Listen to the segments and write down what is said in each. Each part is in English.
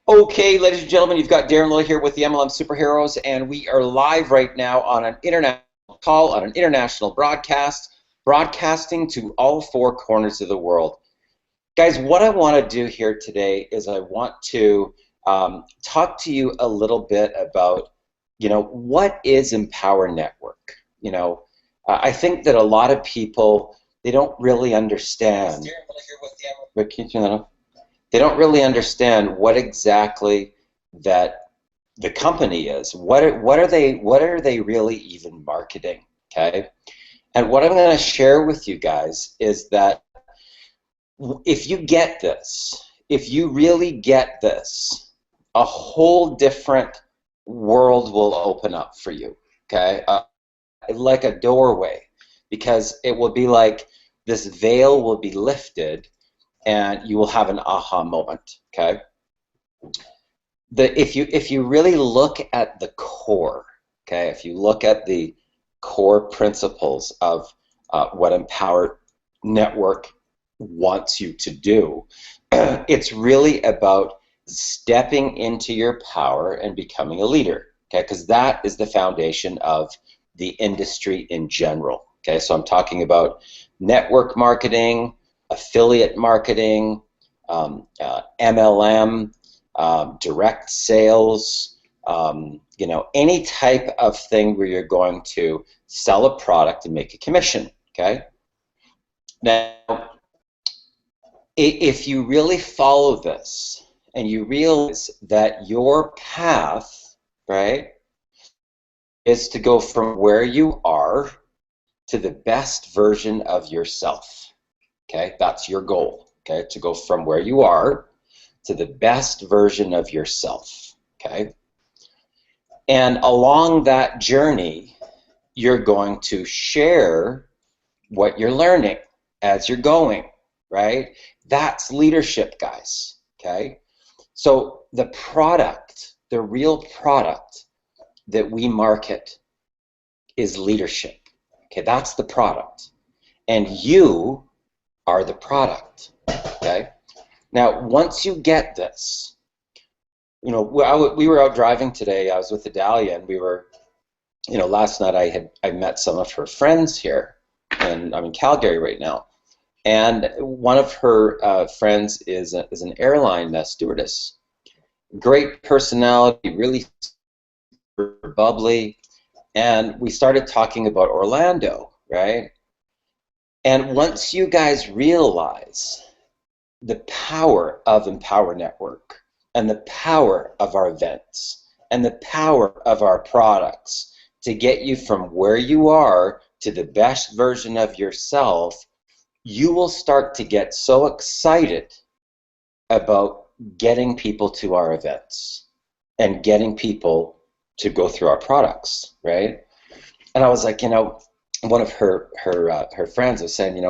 Okay, ladies and gentlemen, you've got Darren Lilly here with the MLM Superheroes, and we are live right now on an international call, on an international broadcast, broadcasting to all four corners of the world. Guys, what I want to do here today is I want to talk to you a little bit about, what is Empower Network? I think that a lot of people, they don't really understand. But can you turn that on? They don't really understand what exactly that the company is. What are they really even marketing? Okay, and what I'm going to share with you guys is that if you get this, if you really get this, a whole different world will open up for you. Okay, like a doorway, because it will be like this veil will be lifted and you will have an aha moment. Okay, if you really look at the core, okay, if you look at the core principles of what Empower Network wants you to do, it's really about stepping into your power and becoming a leader. Okay, because that is the foundation of the industry in general. Okay, so I'm talking about network marketing, affiliate marketing, MLM, direct sales, any type of thing where you're going to sell a product and make a commission. Okay. Now, if you really follow this and you realize that your path, right, is to go from where you are to the best version of yourself. Okay, that's your goal. Okay, to go from where you are to the best version of yourself. Okay, and along that journey, you're going to share what you're learning as you're going, right? That's leadership, guys. Okay, so the product, the real product that we market is leadership. Okay, that's the product, and you are the product. Okay, now once you get this, we were out driving today. I was with Adalia, and we were, last night I met some of her friends here, and I'm in Calgary right now. And one of her friends is an airline stewardess. Great personality, really bubbly, and we started talking about Orlando, right? And once you guys realize the power of Empower Network and the power of our events and the power of our products to get you from where you are to the best version of yourself, you will start to get so excited about getting people to our events and getting people to go through our products, right? And I was like, one of her friends was saying,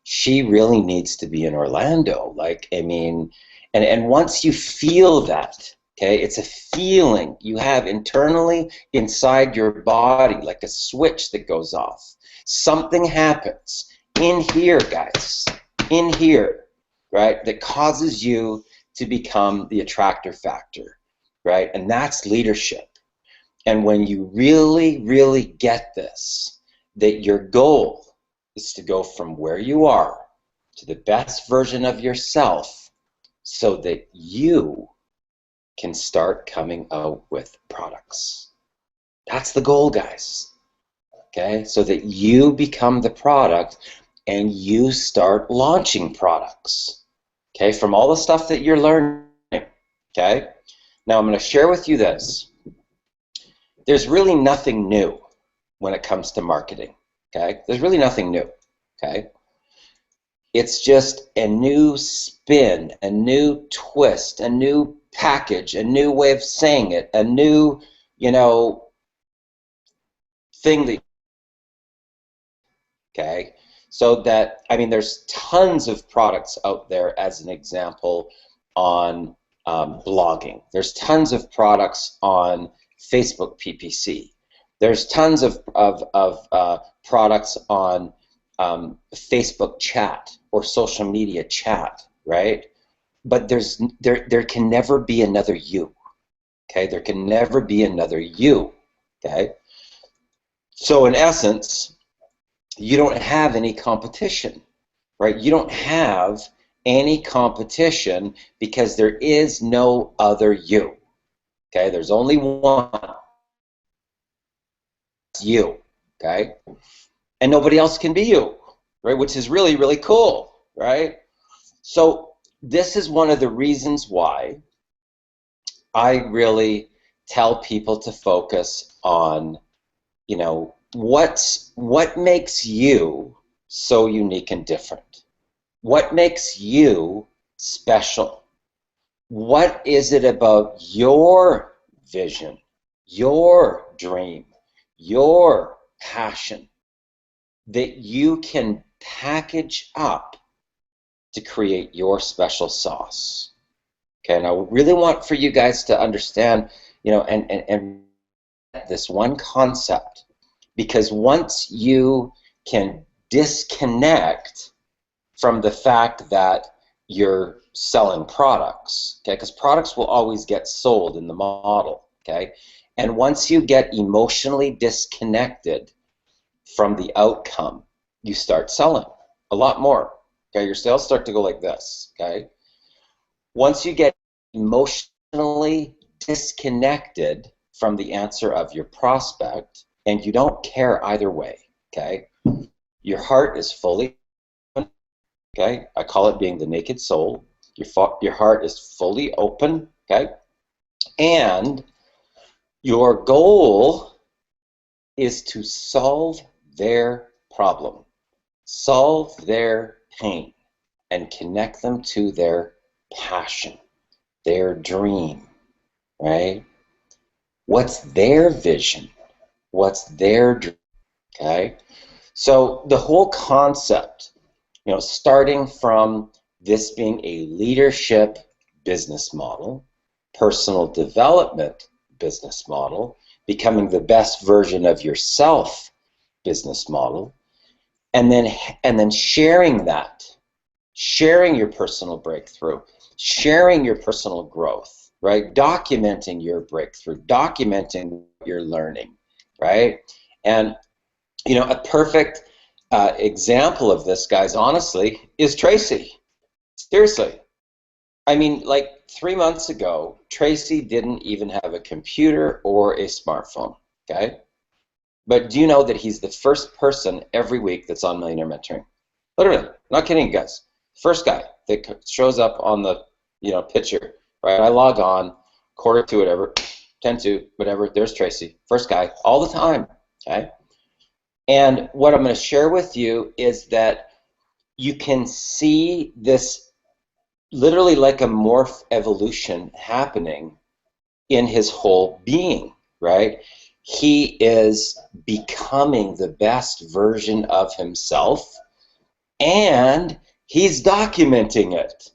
she really needs to be in Orlando. Like, I mean, and once you feel that, okay, it's a feeling you have internally inside your body, like a switch that goes off. Something happens in here, guys, in here, right, that causes you to become the attractor factor, right? And that's leadership. And when you really, really get this, that your goal is to go from where you are to the best version of yourself so that you can start coming out with products. That's the goal, guys. Okay? So that you become the product and you start launching products. Okay? From all the stuff that you're learning. Okay? Now I'm going to share with you this. There's really nothing new when it comes to marketing. Okay? There's really nothing new. Okay? It's just a new spin, a new twist, a new package, a new way of saying it, a new, thing that, okay? So that, I mean, there's tons of products out there, as an example, on blogging. There's tons of products on Facebook PPC. There's tons of products on Facebook chat or social media chat, right? but there can never be another you. Okay, there can never be another you. Okay, so in essence, you don't have any competition, right? You don't have any competition because there is no other you. Okay, there's only one, you. Okay, and nobody else can be you, right? Which is really, really cool, right? So this is one of the reasons why I really tell people to focus on, you know, what makes you so unique and different? What makes you special? What is it about your vision, your dream, your passion that you can package up to create your special sauce? Okay, and I really want for you guys to understand, you know, and this one concept, because once you can disconnect from the fact that you're selling products, okay, because products will always get sold in the model, okay, and once you get emotionally disconnected from the outcome, you start selling a lot more, okay, your sales start to go like this, okay. Once you get emotionally disconnected from the answer of your prospect, and you don't care either way, okay, your heart is fully, okay, I call it being the naked soul. Your heart is fully open, okay, and your goal is to solve their problem, solve their pain, and connect them to their passion, their dream, right? What's their vision? What's their dream? Okay? So the whole concept, you know, starting from this being a leadership business model, personal development business model, becoming the best version of yourself business model, and then sharing that, sharing your personal breakthrough, sharing your personal growth, right? Documenting your breakthrough, documenting what you're learning, right? And, you know, a perfect example of this, guys, honestly, is Tracy. Seriously. I mean, like 3 months ago, Tracy didn't even have a computer or a smartphone, okay? But do you know that he's the first person every week that's on Millionaire Mentoring? Literally, not kidding you guys. First guy that shows up on the, you know, picture, right? I log on, quarter to whatever, 10 to whatever, there's Tracy. First guy, all the time, okay? And what I'm going to share with you is that you can see this literally like a morph evolution happening in his whole being, right? He is becoming the best version of himself, and he's documenting it,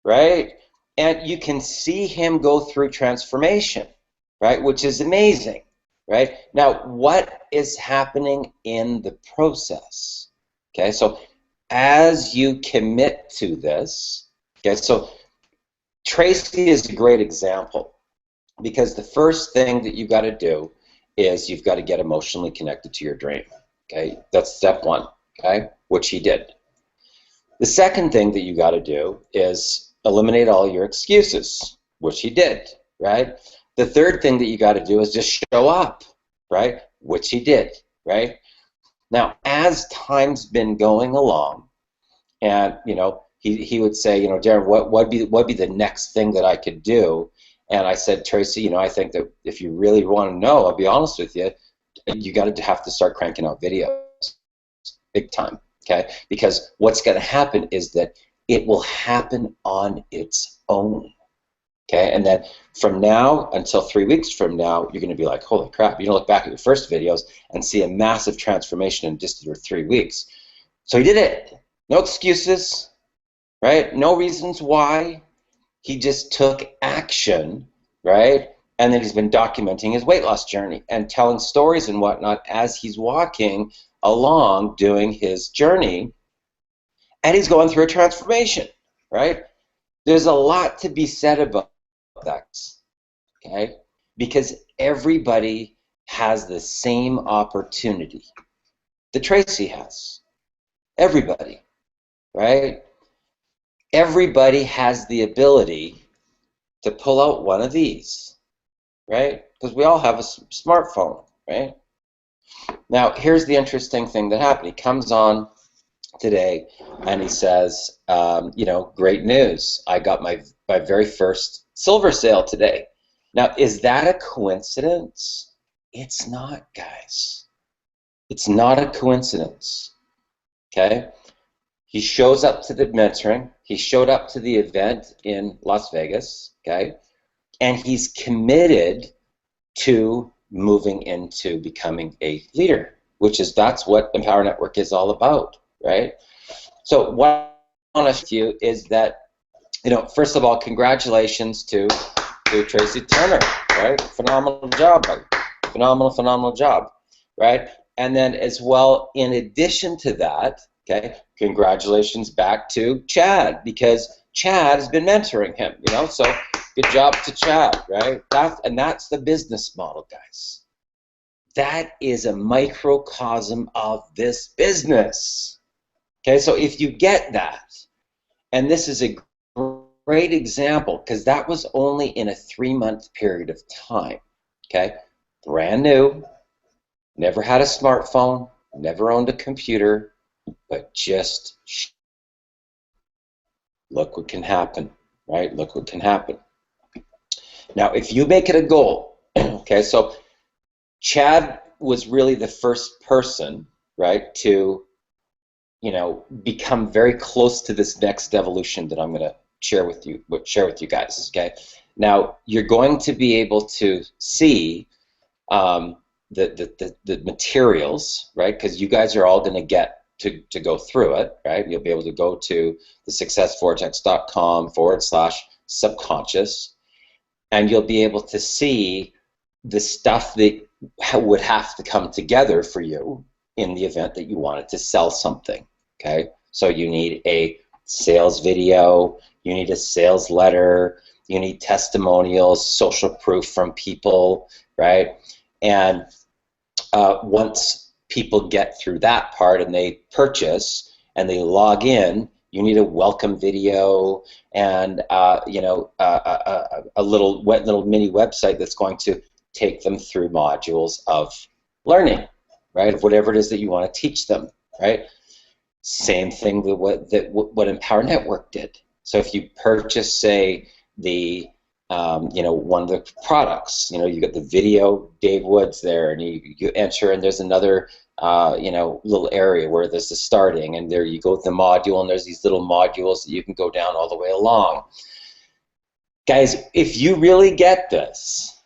right? And you can see him go through transformation, right? Which is amazing, right? Now, what is happening in the process? Okay, so as you commit to this, okay, so Tracy is a great example, because the first thing that you got to do is you've got to get emotionally connected to your dream. Okay, that's step one, okay, which he did. The second thing that you got to do is eliminate all your excuses, which he did, right? The third thing that you got to do is just show up, right, which he did, right? Now, as time's been going along, and, you know, he would say, you know, Darren, what'd be the next thing that I could do? And I said, Tracy, you know, I think that if you really want to know, I'll be honest with you, you got to have to start cranking out videos big time, okay? Because what's going to happen is that it will happen on its own, okay? And then from now until 3 weeks from now, you're going to be like, holy crap, you're going to look back at your first videos and see a massive transformation in just 3 weeks. So he did it. No excuses, right? No reasons why. He just took action, right? And then he's been documenting his weight loss journey and telling stories and whatnot as he's walking along doing his journey, and he's going through a transformation, right? There's a lot to be said about that, okay? Because everybody has the same opportunity that Tracy has. Everybody, right? Everybody has the ability to pull out one of these, right? Because we all have a smartphone, right? Now, here's the interesting thing that happened. He comes on today and he says, you know, great news. I got my very first silver sale today. Now, is that a coincidence? It's not, guys. It's not a coincidence, okay? He shows up to the mentoring. He showed up to the event in Las Vegas, okay? And he's committed to moving into becoming a leader, that's what Empower Network is all about, right? So what I want to say to you is that, you know, first of all, congratulations to Tracy Turner, right? Phenomenal job, buddy. Phenomenal job, right? And then as well, in addition to that, okay, congratulations back to Chad, because Chad has been mentoring him, you know, so good job to Chad, right? That's the business model, guys. That is a microcosm of this business. Okay, so if you get that, and this is a great example, because that was only in a 3-month period of time, okay? Brand new, never had a smartphone, never owned a computer, but just look what can happen, right? Look what can happen. Now, if you make it a goal, okay, so Chad was really the first person, right, to, you know, become very close to this next evolution that I'm going to share with you guys, okay? Now, you're going to be able to see the materials, right, because you guys are all going to get to go through it, right? You'll be able to go to thesuccessvortex.com/subconscious, and you'll be able to see the stuff that would have to come together for you in the event that you wanted to sell something, okay? So you need a sales video, you need a sales letter, you need testimonials, social proof from people, right? And once people get through that part and they purchase and they log in, you need a welcome video and you know, a little mini website that's going to take them through modules of learning, right? Of whatever it is that you want to teach them, right? Same thing with what Empower Network did. So if you purchase, say, the you know, one of the products, you know, you got the video, Dave Woods there, and you enter, and there's another you know, little area where there's the starting, and there you go with the module, and there's these little modules that you can go down all the way along. Guys, if you really get this,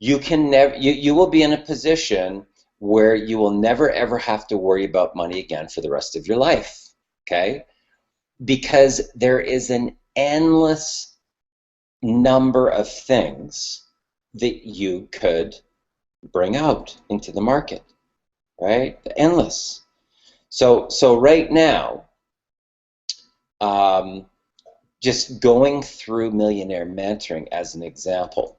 you can never, you will be in a position where you will never ever have to worry about money again for the rest of your life, okay? Because there is an endless number of things that you could bring out into the market, right? Endless. So right now, just going through Millionaire Mentoring as an example,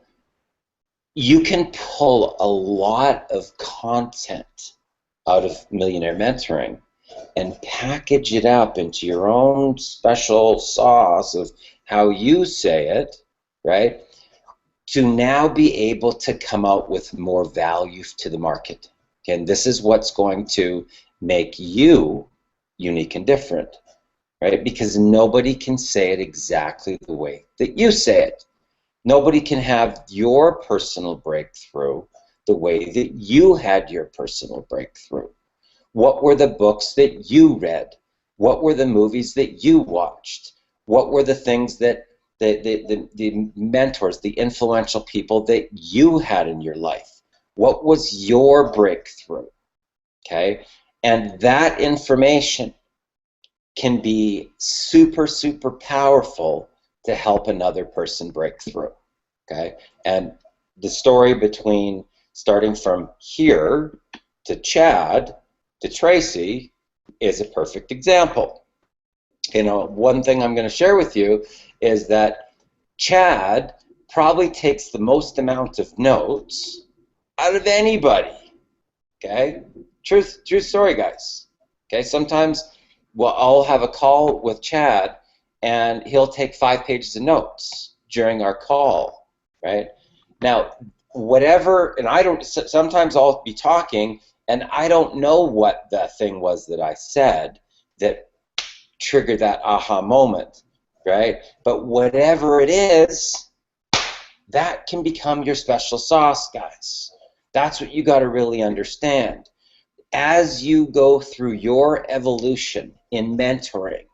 you can pull a lot of content out of Millionaire Mentoring and package it up into your own special sauce of how you say it, right, to now be able to come out with more value to the market. And this is what's going to make you unique and different, right? Because nobody can say it exactly the way that you say it. Nobody can have your personal breakthrough the way that you had your personal breakthrough. What were the books that you read? What were the movies that you watched? What were the things that the mentors, the influential people that you had in your life? What was your breakthrough? Okay? And that information can be super, super powerful to help another person break through, okay? And the story between starting from here to Chad to Tracy is a perfect example. You know, one thing I'm going to share with you is that Chad probably takes the most amount of notes out of anybody. Okay, true story, guys. Okay, sometimes I'll have a call with Chad, and he'll take 5 pages of notes during our call. Right now, whatever, and I don't. Sometimes I'll be talking, and I don't know what the thing was that I said that triggered that aha moment. Right, but whatever it is, that can become your special sauce, guys. That's what you got to really understand. As you go through your evolution in mentoring,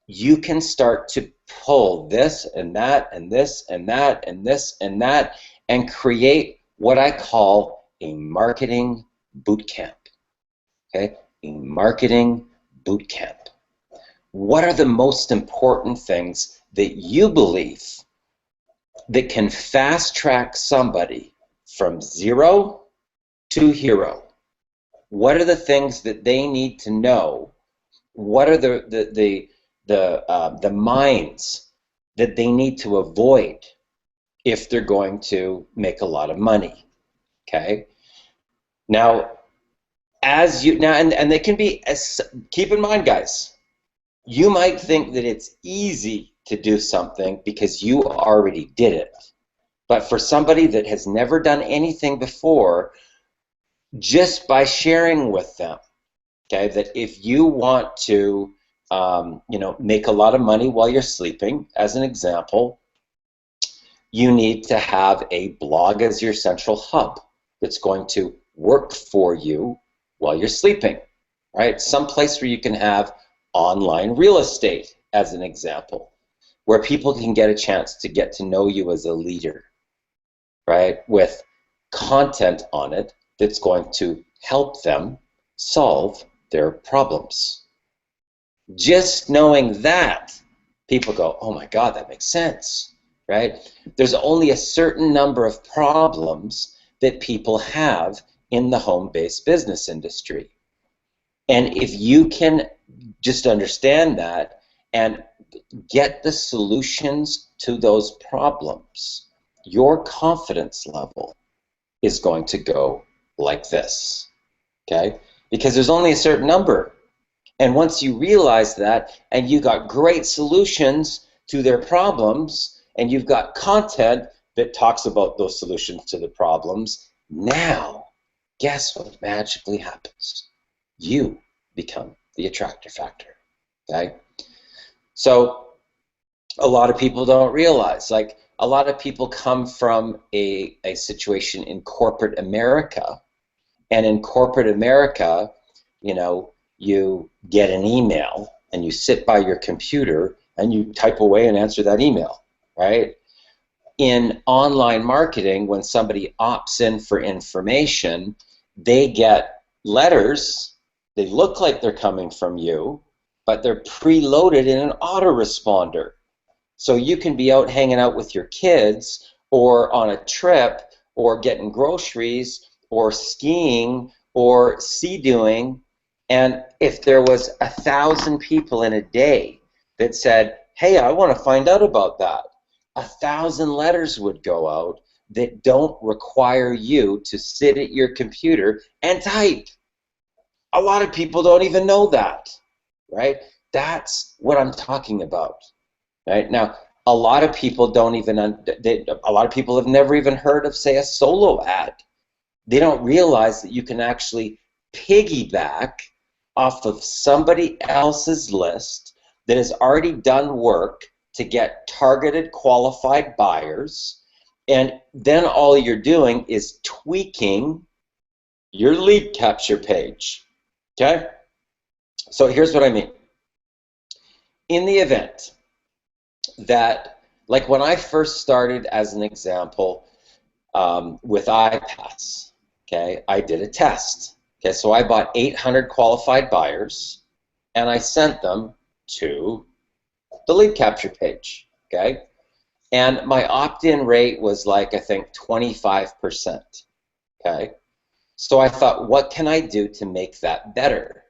you can start to pull this and that and this and that and this and that and create what I call a marketing boot camp. Okay? A marketing boot camp. What are the most important things that you believe that can fast track somebody from 0 to hero? What are the things that they need to know? What are the minds that they need to avoid if they're going to make a lot of money? Okay. Now, and they can be, keep in mind, guys, you might think that it's easy to do something because you already did it. But for somebody that has never done anything before, just by sharing with them, okay, that if you want to, make a lot of money while you're sleeping, as an example, you need to have a blog as your central hub that's going to work for you while you're sleeping, right? Some place where you can have online real estate, as an example, where people can get a chance to get to know you as a leader, right, with content on it that's going to help them solve their problems. Just knowing that, people go, oh my God, that makes sense, right? There's only a certain number of problems that people have in the home-based business industry. And if you can just understand that and get the solutions to those problems, your confidence level is going to go like this, okay? Because there's only a certain number. And once you realize that, and you got great solutions to their problems, and you've got content that talks about those solutions to the problems, now, guess what magically happens? You become the attractor factor, okay? So a lot of people don't realize, like, a lot of people come from a situation in corporate America, and in corporate America, you get an email and you sit by your computer and you type away and answer that email, right? In online marketing, when somebody opts in for information, they get letters. They look like they're coming from you, but they're preloaded in an autoresponder. So you can be out hanging out with your kids or on a trip or getting groceries or skiing or sea-doing, and if there was 1,000 people in a day that said, hey, I want to find out about that, 1,000 letters would go out that don't require you to sit at your computer and type. A lot of people don't even know that, right? That's what I'm talking about, right? Now, a lot of people don't even, a lot of people have never even heard of, say, a solo ad. They don't realize that you can actually piggyback off of somebody else's list that has already done work to get targeted qualified buyers, and then all you're doing is tweaking your lead capture page, okay? So here's what I mean. In the event that, like when I first started, as an example, with iPass, okay, I did a test. Okay, so I bought 800 qualified buyers, and I sent them to the lead capture page, okay? And my opt-in rate was like, I think, 25%, okay? So I thought, what can I do to make that better?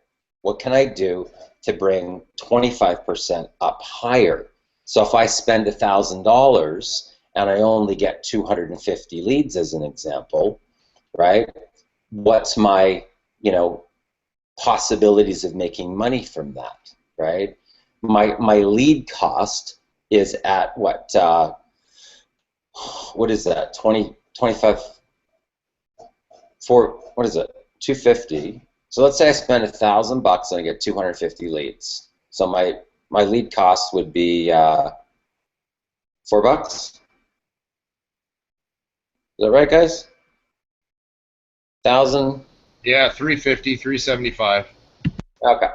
What can I do to bring 25% up higher. So if I spend $1,000 and I only get 250 leads as an example, right? What's my, possibilities of making money from that, right? My lead cost is at what is that? 25 for, what is it? 250. So let's say I spend $1,000 and I get 250 leads. So my lead cost would be $4. Is that right, guys? 1,000. Yeah, 350, 375. Okay.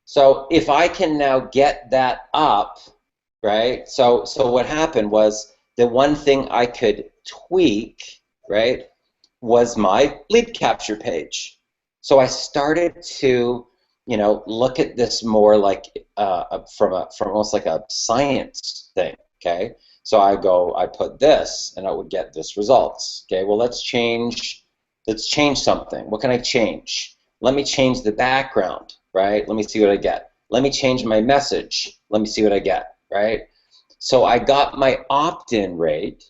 So if I can now get that up, right? So what happened was the one thing I could tweak, right, was my lead capture page. So I started to, look at this more like from almost like a science thing. Okay. So I put this, and I would get this results. Okay. Well, let's change something. What can I change? Let me change the background, right? Let me see what I get. Let me change my message. Let me see what I get, right? So I got my opt-in rate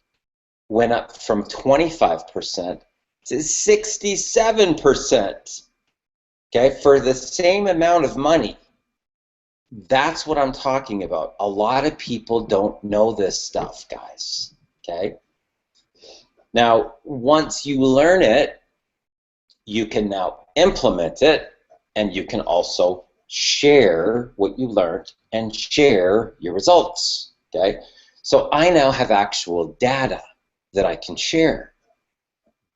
went up from 25% to 67%, okay, for the same amount of money. That's what I'm talking about. A lot of people don't know this stuff, guys, okay? Now, once you learn it, you can now implement it, and you can also share what you learned and share your results, okay? So I now have actual data that I can share.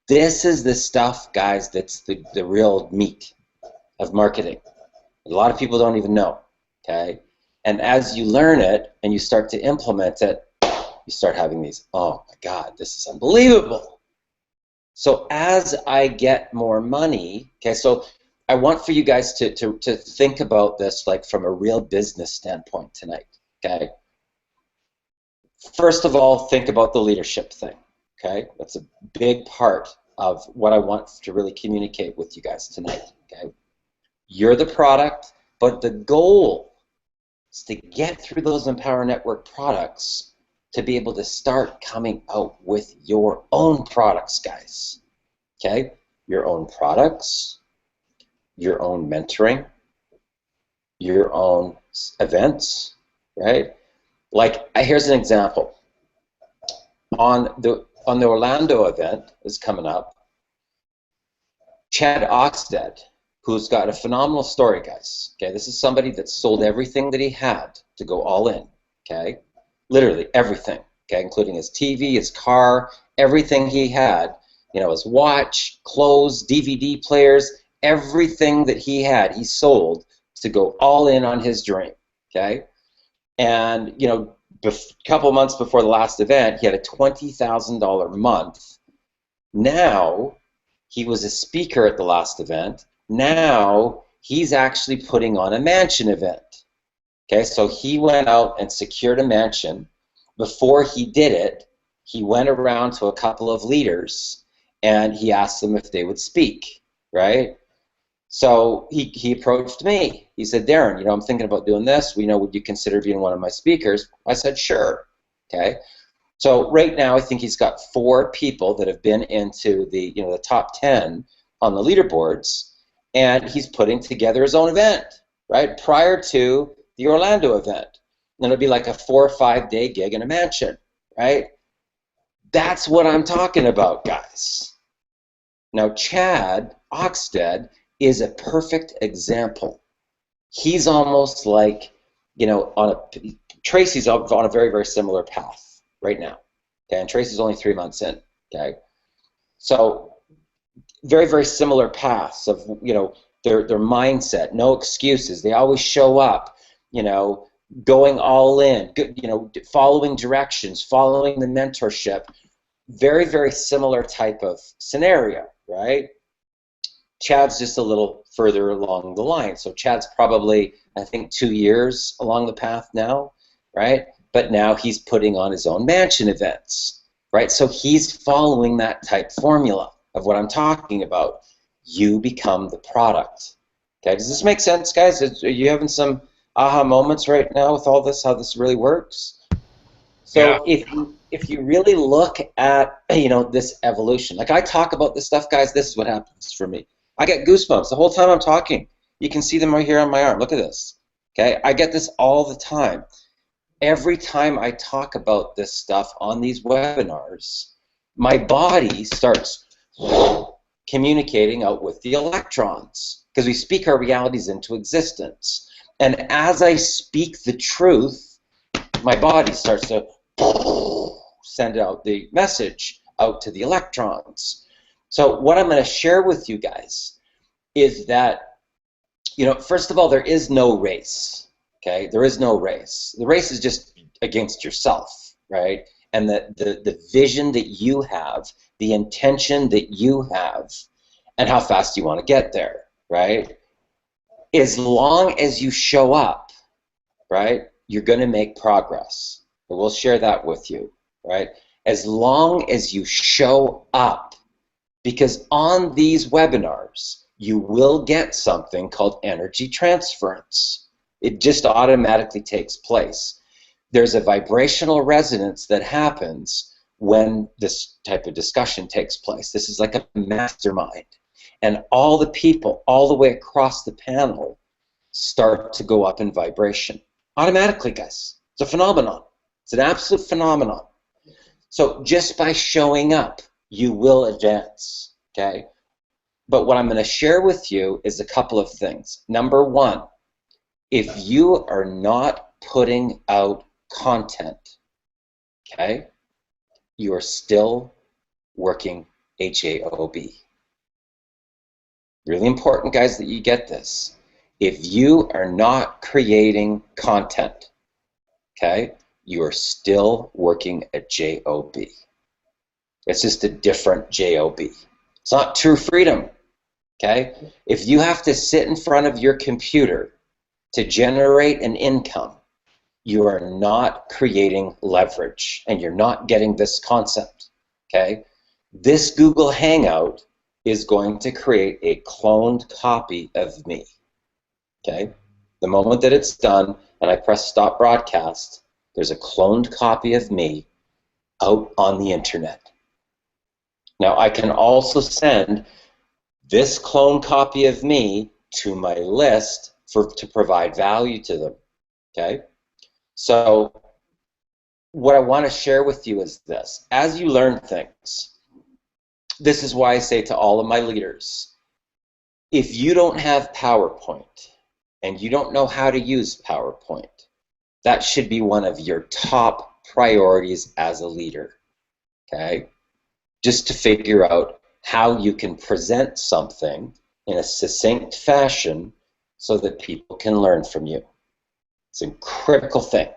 This is the stuff, guys, that's the real meat of marketing. A lot of people don't even know, okay? And as you learn it and you start to implement it, you start having these, oh my God, this is unbelievable. So as I get more money, okay, so I want for you guys to think about this like from a real business standpoint tonight, okay? First of all, think about the leadership thing, okay? That's a big part of what I want to really communicate with you guys tonight, okay? You're the product, but the goal is to get through those Empower Network products to be able to start coming out with your own products, guys, okay? Your own products, your own mentoring, your own events, right? Like, here's an example. On the Orlando event is coming up, Chad Oxted, who's got a phenomenal story, guys. Okay, this is somebody that sold everything that he had to go all in. Okay, literally everything. Okay, including his TV, his car, everything he had. His watch, clothes, DVD players, everything that he had, he sold to go all in on his dream. Okay, and a couple months before the last event, he had a $20,000 month. Now, he was a speaker at the last event. Now, he's actually putting on a mansion event. Okay, so he went out and secured a mansion. Before he did it, he went around to a couple of leaders, and he asked them if they would speak, right? So he approached me. He said, Darren, I'm thinking about doing this. Would you consider being one of my speakers? I said, sure. Okay. So right now, I think he's got 4 people that have been into the the top 10 on the leaderboards, and he's putting together his own event, right? Prior to the Orlando event, and it'll be like a 4 or 5 day gig in a mansion, right? That's what I'm talking about, guys. Now, Chad Oxted is a perfect example. He's almost like, Tracy's on a very, very similar path right now. Okay, and Tracy's only 3 months in. Okay, so very, very similar paths of their mindset, no excuses. They always show up, going all in, following directions, following the mentorship. Very, very similar type of scenario, right? Chad's just a little further along the line. So Chad's probably, I think, 2 years along the path now, right? But now he's putting on his own mansion events, right? So he's following that type formula of what I'm talking about. You become the product, Okay, does this make sense, guys? Are you having some aha moments right now with all this, how this really works? Yeah. So if you really look at, you know, this evolution, like I talk about this stuff, guys, this is what happens for me. I get goosebumps the whole time I'm talking. You can see them right here on my arm. Look at this. Okay, I get this all the time. Every time I talk about this stuff on these webinars, my body starts communicating out with the electrons because we speak our realities into existence. And as I speak the truth, my body starts to send out the message out to the electrons. So what I'm going to share with you guys is that, you know, first of all, there is no race. Okay, there is no race. The race is just against yourself, right? And the vision that you have, the intention that you have, and how fast you want to get there, right? As long as you show up, right, you're going to make progress. And we'll share that with you, right? As long as you show up, because on these webinars, you will get something called energy transference. It just automatically takes place. There's a vibrational resonance that happens when this type of discussion takes place. This is like a mastermind. And all the people, all the way across the panel, start to go up in vibration. Automatically, guys. It's a phenomenon. It's an absolute phenomenon. So just by showing up, you will advance, okay? But what I'm going to share with you is a couple of things. Number one, if you are not putting out content, okay, you are still working HAOB. Really important, guys, that you get this. If you are not creating content, okay, you are still working at JOB. It's just a different JOB. It's not true freedom, okay? If you have to sit in front of your computer to generate an income, you are not creating leverage and you're not getting this concept, okay? This Google Hangout is going to create a cloned copy of me, okay? The moment that it's done and I press stop broadcast, there's a cloned copy of me out on the internet. Now I can also send this clone copy of me to my list to provide value to them, okay? So what I want to share with you is this. As you learn things, this is why I say to all of my leaders, if you don't have PowerPoint and you don't know how to use PowerPoint, that should be one of your top priorities as a leader, okay? Just to figure out how you can present something in a succinct fashion so that people can learn from you. It's a critical thing.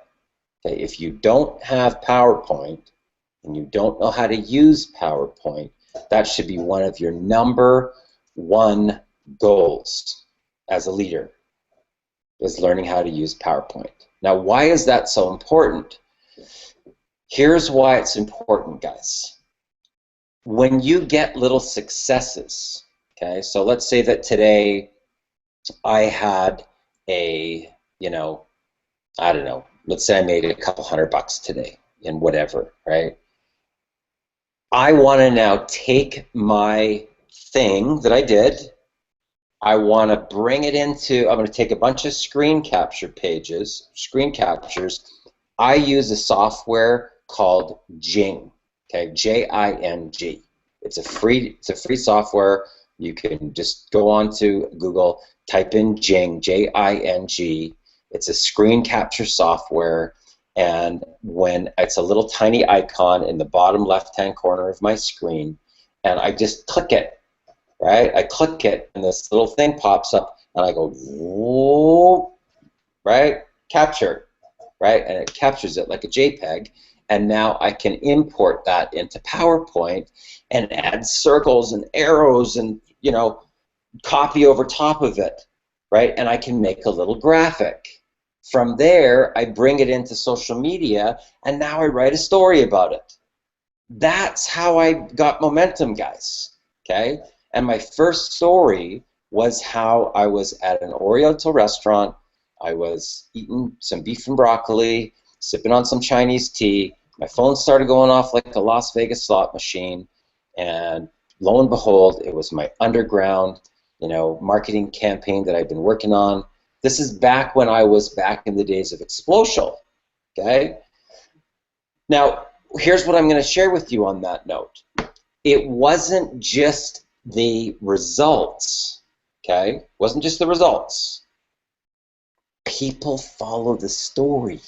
Okay? If you don't have PowerPoint and you don't know how to use PowerPoint, that should be one of your number one goals as a leader, is learning how to use PowerPoint. Now, why is that so important? Here's why it's important, guys. When you get little successes, okay, so let's say that today I had a, you know, I don't know, let's say I made a couple $100 today in whatever, right? I want to now take my thing that I did, I want to bring it into, I'm going to take a bunch of screen capture pages, screen captures. I use a software called Jing, okay, Jing. It's a free software. You can just go on to Google, type in Jing, Jing. It's a screen capture software, and when it's a little tiny icon in the bottom left-hand corner of my screen, and I just click it, right? I click it, and this little thing pops up, and I go, whoa, right? Capture, right? And it captures it like a JPEG, and now I can import that into PowerPoint and add circles and arrows and, you know, copy over top of it, right? And I can make a little graphic. From there, I bring it into social media, and now I write a story about it. That's how I got momentum, guys, okay? And my first story was how I was at an Oriental restaurant. I was eating some beef and broccoli, sipping on some Chinese tea. My phone started going off like a Las Vegas slot machine, and lo and behold, it was my underground, marketing campaign that I've been working on. This is back when I was back in the days of Explosial, okay? Now, here's what I'm going to share with you on that note. It wasn't just the results, okay? It wasn't just the results. People follow the story.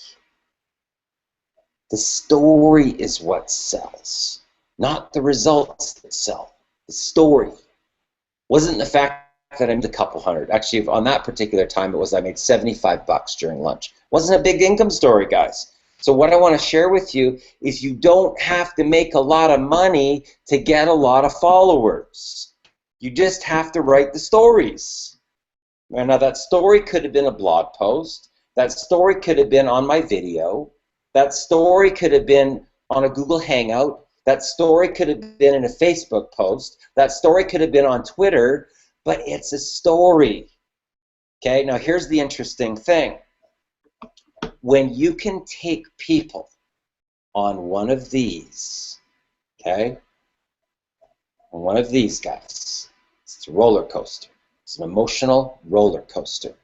The story is what sells, not the results that sell. The story. Wasn't the fact that I made a couple hundred. Actually, on that particular time, it was I made 75 bucks during lunch. Wasn't a big income story, guys. So what I want to share with you is you don't have to make a lot of money to get a lot of followers. You just have to write the stories. Now that story could have been a blog post. That story could have been on my video. That story could have been on a Google Hangout. That story could have been in a Facebook post. That story could have been on Twitter, but it's a story. Okay, now here's the interesting thing. When you can take people on one of these, okay, on one of these guys, it's a roller coaster. It's an emotional roller coaster.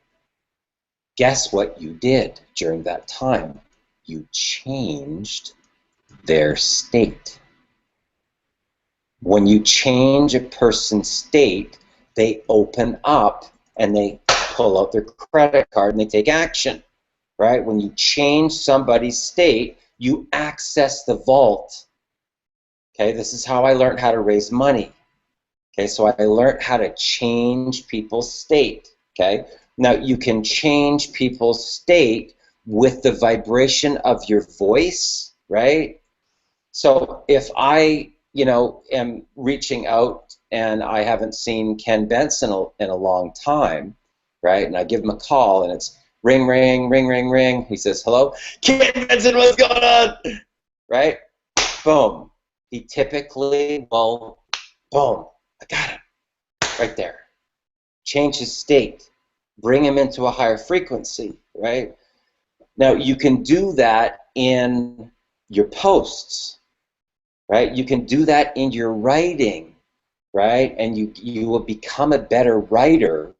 Guess what you did during that time? You changed their state. When you change a person's state, they open up and they pull out their credit card and they take action, right? When you change somebody's state, you access the vault. Okay, this is how I learned how to raise money. Okay, so I learned how to change people's state. Okay, now you can change people's state with the vibration of your voice, right? So if I, am reaching out and I haven't seen Ken Benson in a long time, right? And I give him a call and it's ring, ring, ring, ring, ring. He says, hello, Ken Benson, what's going on? Right? Boom. He typically will, boom, I got him right there. Change his state. Bring him into a higher frequency, right? Now, you can do that in your posts, right? You can do that in your writing, right? And you will become a better writer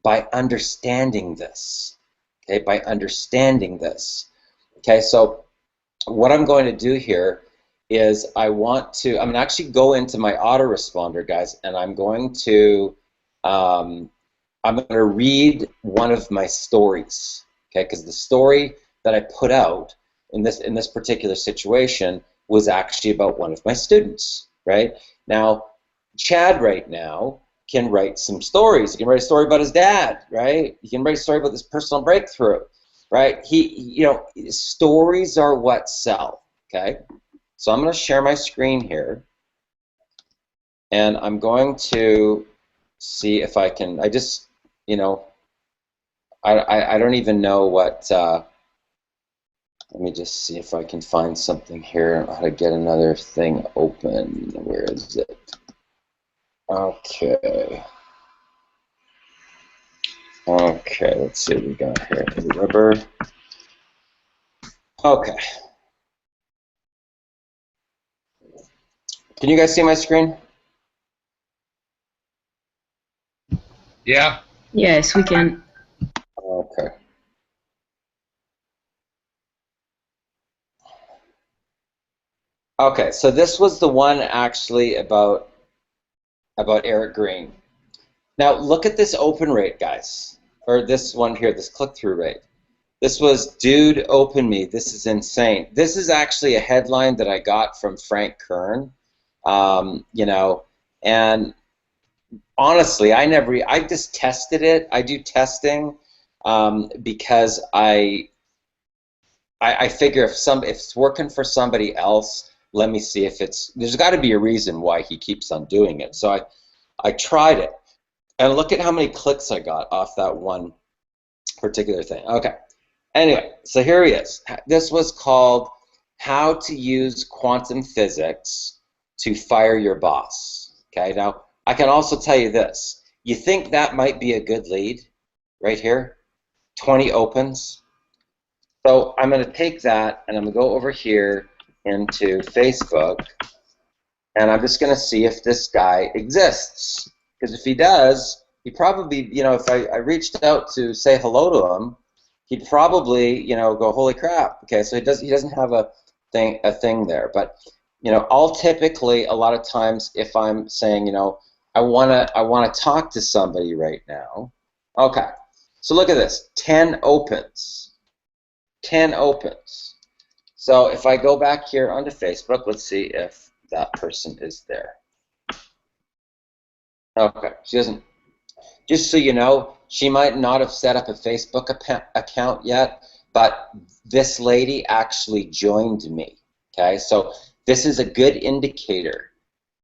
by understanding this, okay? By understanding this, okay? So what I'm going to do here is I'm going to actually go into my autoresponder, guys, and I'm going to read one of my stories, okay? Because the story that I put out in this particular situation was actually about one of my students, right? Now, Chad right now can write some stories. He can write a story about his dad, right? He can write a story about this personal breakthrough, right? Stories are what sell, okay? So I'm going to share my screen here, and I'm going to see if I can, I don't even know what, let me just see if I can find something here, how to get another thing open. Where is it? Okay. Okay, let's see what we got here. Rubber. Okay. Can you guys see my screen? Yeah. Yes, we can. Okay. Okay, so this was the one actually about Eric Green. Now look at this open rate, guys, or this one here, this click-through rate. This was, dude, open me. This is insane. This is actually a headline that I got from Frank Kern, and honestly, I just tested it. I do testing because I figure if it's working for somebody else, let me see if there's got to be a reason why he keeps on doing it. So I tried it, and look at how many clicks I got off that one particular thing. Okay. Anyway, so here he is. This was called How to Use Quantum Physics to Fire Your Boss. Okay, now I can also tell you this. You think that might be a good lead right here? 20 opens. So I'm going to take that and I'm going to go over here into Facebook, and I'm just going to see if this guy exists. Because if he does, he probably, you know, if I reached out to say hello to him, he'd probably, you know, go, holy crap. Okay, so he doesn't have a thing there. But, you know, I'll typically, a lot of times, if I'm saying, you know, I wanna talk to somebody right now. Okay, so look at this, 10 opens. 10 opens. So if I go back here onto Facebook, let's see if that person is there. Okay, she doesn't. Just so you know, she might not have set up a Facebook account yet, but this lady actually joined me. Okay, so this is a good indicator.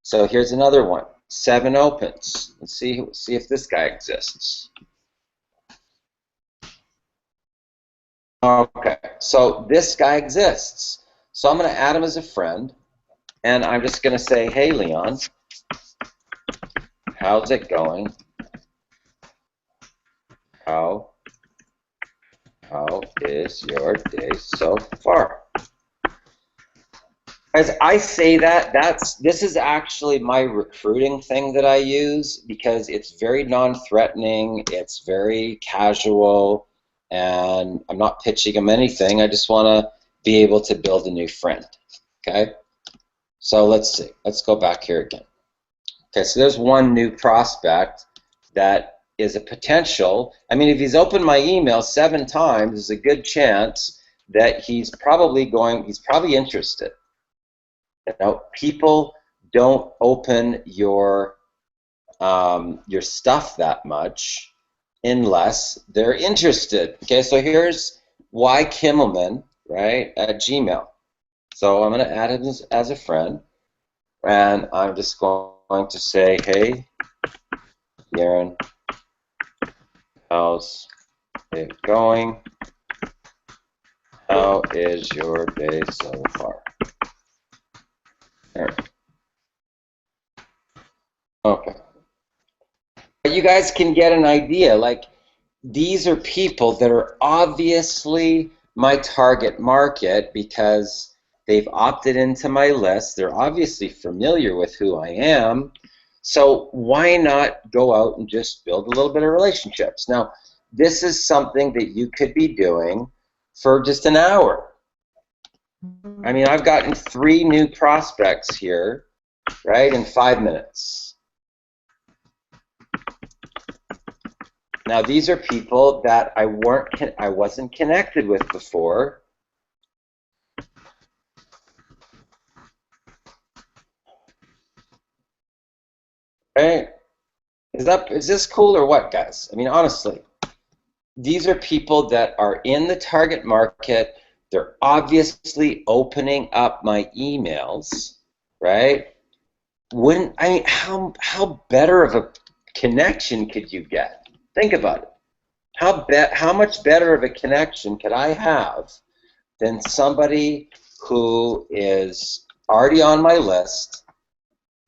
So here's another one, 7 opens. Let's see if this guy exists. Okay, so this guy exists. So I'm going to add him as a friend, and I'm just going to say, hey, Leon, how's it going? How is your day so far? As I say that, this is actually my recruiting thing that I use, because it's very non-threatening, it's very casual, and I'm not pitching them anything. I just want to be able to build a new friend. Okay, so let's see. Let's go back here again. Okay, so there's one new prospect that is a potential. I mean, if he's opened my email 7 times, there's a good chance that he's probably interested. You know, people don't open your stuff that much unless they're interested. Okay, so here's Y Kimmelman, right, at Gmail. So I'm going to add him as a friend, and I'm just going to say, hey, Darren, how's it going? How is your day so far? There. Okay. But you guys can get an idea. Like, these are people that are obviously my target market because they've opted into my list. They're obviously familiar with who I am. So why not go out and just build a little bit of relationships? Now, this is something that you could be doing for just an hour. I mean, I've gotten 3 new prospects here, right, in 5 minutes. Now, these are people that I wasn't connected with before. Right? Is this cool or what, guys? I mean, honestly, these are people that are in the target market. They're obviously opening up my emails, right? How better of a connection could you get? Think about it. How much better of a connection could I have than somebody who is already on my list?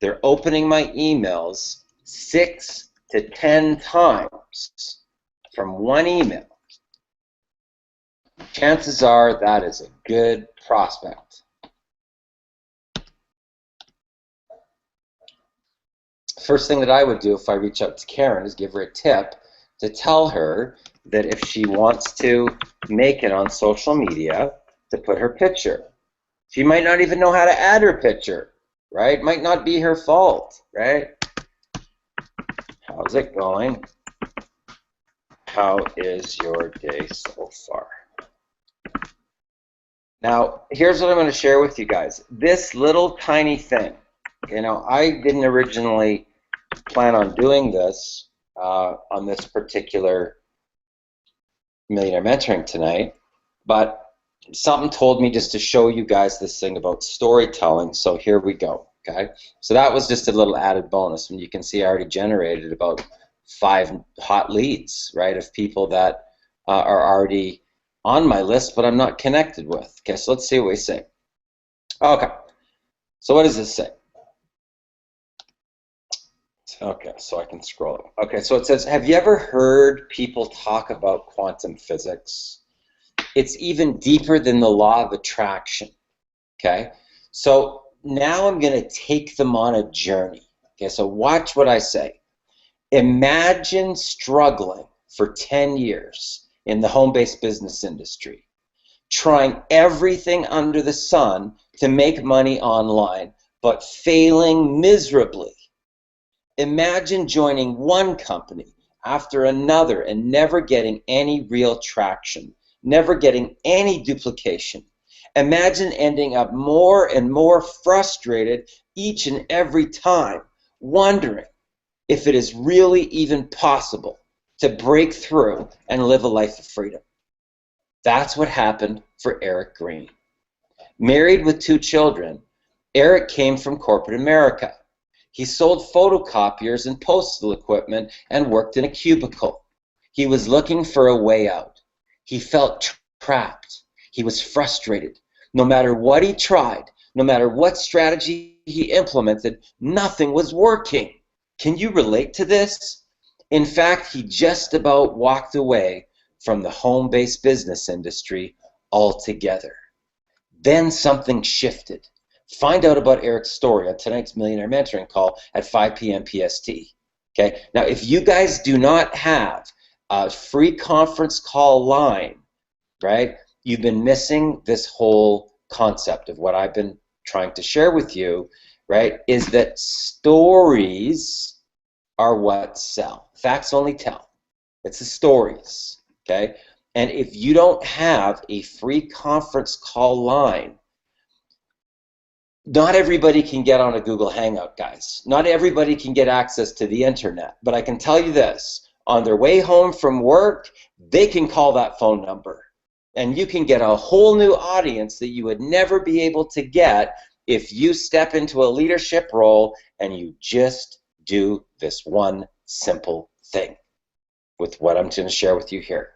They're opening my emails 6 to 10 times from one email. Chances are that is a good prospect. First thing that I would do if I reach out to Karen is give her a tip to tell her that if she wants to make it on social media, to put her picture. She might not even know how to add her picture, right? Might not be her fault, right? How's it going? How is your day so far? Now, here's what I'm going to share with you guys. This little tiny thing, you know, I didn't originally plan on doing this on this particular Millionaire Mentoring tonight, but something told me just to show you guys this thing about storytelling, so here we go, okay? So that was just a little added bonus, and you can see I already generated about 5 hot leads, right, of people that are already on my list, but I'm not connected with. Okay, so let's see what we say. Okay, so what does this say? Okay, so I can scroll. Okay, so it says, have you ever heard people talk about quantum physics? It's even deeper than the law of attraction. Okay, so now I'm going to take them on a journey. Okay, so watch what I say. Imagine struggling for 10 years in the home-based business industry, trying everything under the sun to make money online, but failing miserably. Imagine joining one company after another and never getting any real traction, never getting any duplication. Imagine ending up more and more frustrated each and every time, wondering if it is really even possible to break through and live a life of freedom. That's what happened for Eric Green. Married with 2 children, Eric came from corporate America. He sold photocopiers and postal equipment and worked in a cubicle. He was looking for a way out. He felt trapped. He was frustrated. No matter what he tried, no matter what strategy he implemented, nothing was working. Can you relate to this? In fact, he just about walked away from the home-based business industry altogether. Then something shifted. Find out about Eric's story on tonight's Millionaire Mentoring call at 5 p.m. PST. Okay. Now, if you guys do not have a free conference call line, right, you've been missing this whole concept of what I've been trying to share with you, right, is that stories are what sell. Facts only tell. It's the stories, okay? And if you don't have a free conference call line, not everybody can get on a Google Hangout, guys. Not everybody can get access to the internet. But I can tell you this, on their way home from work, they can call that phone number. And you can get a whole new audience that you would never be able to get if you step into a leadership role and you just do this one simple thing with what I'm going to share with you here.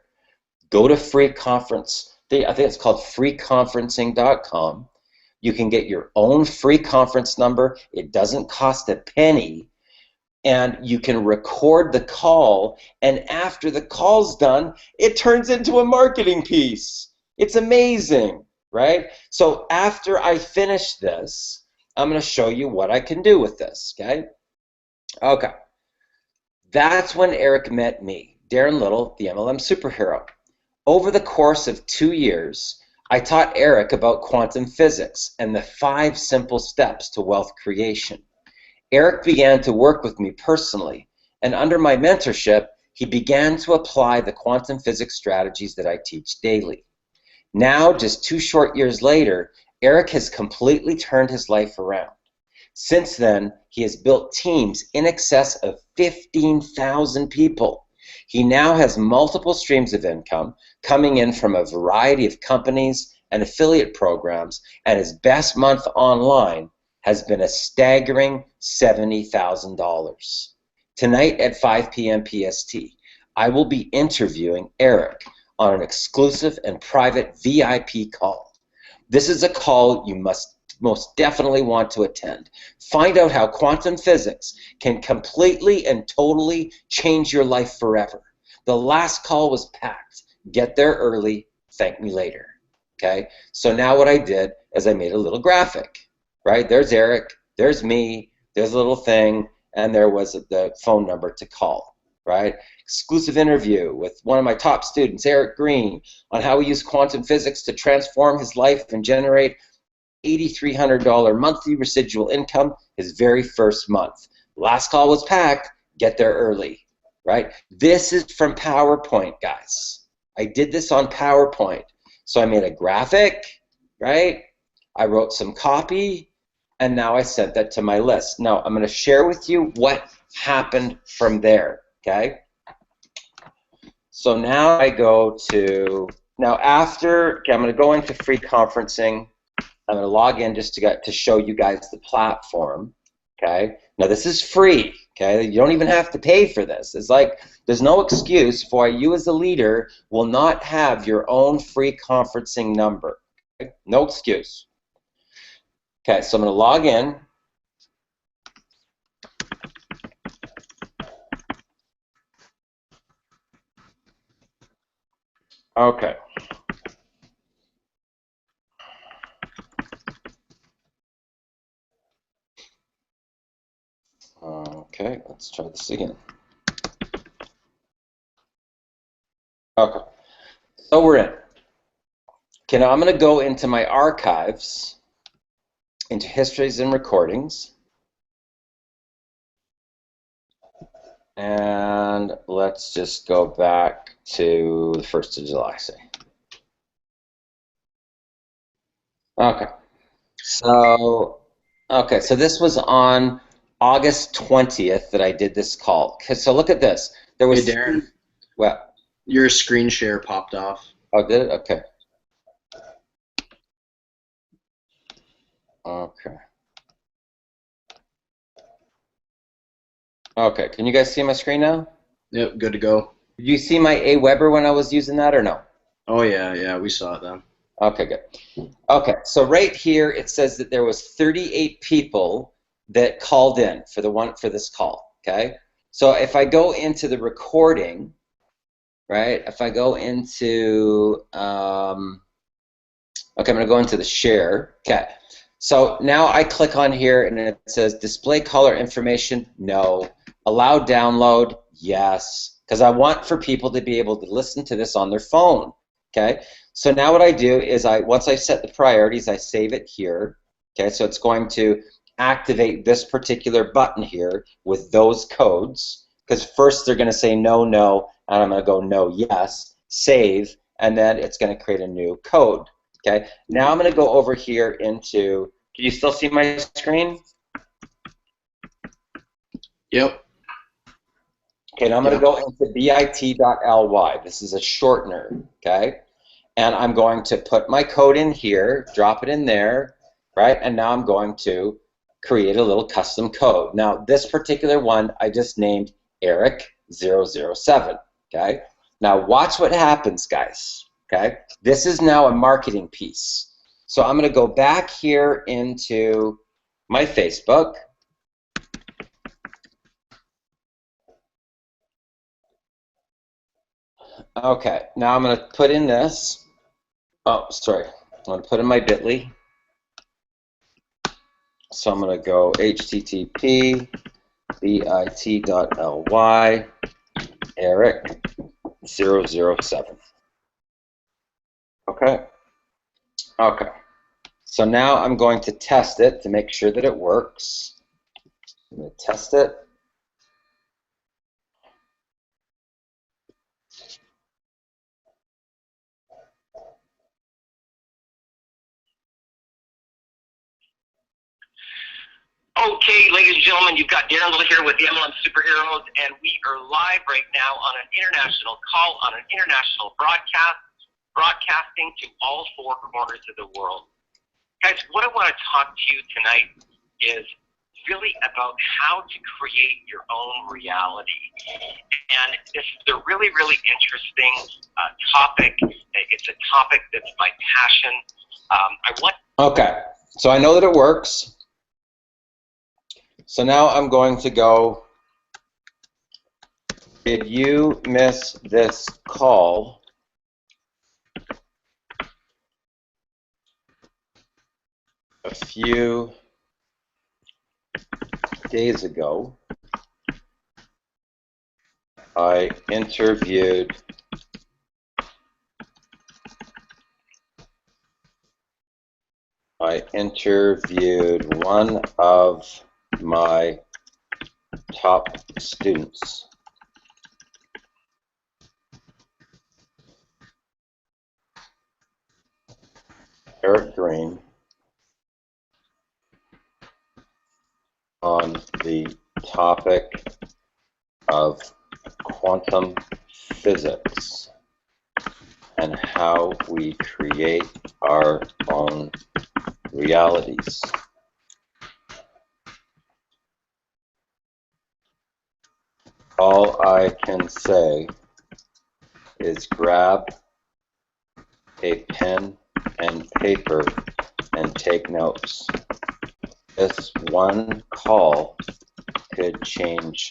Go to free conference. I think it's called freeconferencing.com. You can get your own free conference number. It doesn't cost a penny. And you can record the call. And after the call's done, it turns into a marketing piece. It's amazing, right? So after I finish this, I'm going to show you what I can do with this, okay? Okay. That's when Eric met me, Darren Little, the MLM superhero. Over the course of 2 years, I taught Eric about quantum physics and the 5 simple steps to wealth creation. Eric began to work with me personally, and under my mentorship, he began to apply the quantum physics strategies that I teach daily. Now, just 2 short years later, Eric has completely turned his life around. Since then, he has built teams in excess of 15,000 people. He now has multiple streams of income coming in from a variety of companies and affiliate programs, and his best month online has been a staggering $70,000. Tonight at 5 p.m. PST, I will be interviewing Eric on an exclusive and private VIP call. This is a call you must most definitely want to attend. Find out how quantum physics can completely and totally change your life forever. The last call was packed. Get there early, thank me later. Okay? So now what I did is I made a little graphic, right? There's Eric, there's me, there's a little thing, and there was the phone number to call, right? Exclusive interview with one of my top students, Eric Green, on how he used quantum physics to transform his life and generate $8,300 monthly residual income his very first month. Last call was packed. Get there early, right? This is from PowerPoint, guys. I did this on PowerPoint. So I made a graphic, right? I wrote some copy, and now I sent that to my list. Now I'm going to share with you what happened from there, okay? So now I go to, now after, okay, I'm going to go into free conferencing. I'm going to log in just to show you guys the platform, okay? Now this is free, okay? You don't even have to pay for this. It's like there's no excuse for why you as a leader will not have your own free conferencing number, okay? No excuse. Okay, so I'm going to log in. Okay. Okay, let's try this again. Okay, so we're in. Okay, now I'm going to go into my archives, into histories and recordings. And let's just go back to the 1st of July, say. Okay. So this was on August 20th that I did this call. Okay, so look at this. There was Hey, Darren. What? Your screen share popped off. Oh, did it? Okay. Okay. Okay, can you guys see my screen now? Yep, good to go. Did you see my Aweber when I was using that or no? Oh yeah, we saw it then. Okay, good. Okay, so right here it says that there was 38 people that called in for this call. Okay, so if I go into the recording, right? If I go into okay, I'm going to go into the share. Okay, so now I click on here and it says display caller information. No. Allow download. Yes, because I want for people to be able to listen to this on their phone. Okay, so now what I do is once I set the priorities, I save it here. Okay, so it's going to activate this particular button here with those codes, because first they're going to say no, no, and I'm going to go no, yes, save, and then it's going to create a new code. Okay, now I'm going to go over here into, can you still see my screen? Yep. Okay, now I'm going to go into bit.ly. This is a shortener, okay? And I'm going to put my code in here, drop it in there, right? And now I'm going to create a little custom code. Now, this particular one, I just named Eric007, okay? Now, watch what happens, guys, okay? This is now a marketing piece. So I'm going to go back here into my Facebook. Okay, now I'm going to put in this. Oh, sorry. I'm going to put in my bit.ly. So I'm going to go http bit.ly Eric007. Okay. Okay. So now I'm going to test it to make sure that it works. I'm going to test it. Okay, ladies and gentlemen, you've got Darren here with the MLM Superheroes, and we are live right now on an international call, on an international broadcasting to all 4 corners of the world. Guys, what I want to talk to you tonight is really about how to create your own reality. And this is a really, really interesting topic. It's a topic that's my passion. Okay, so I know that it works. So now I'm going to go, did you miss this call? A few days ago, I interviewed one of my top students. Eric Green, on the topic of quantum physics and how we create our own realities. All I can say is grab a pen and paper and take notes. This one call could change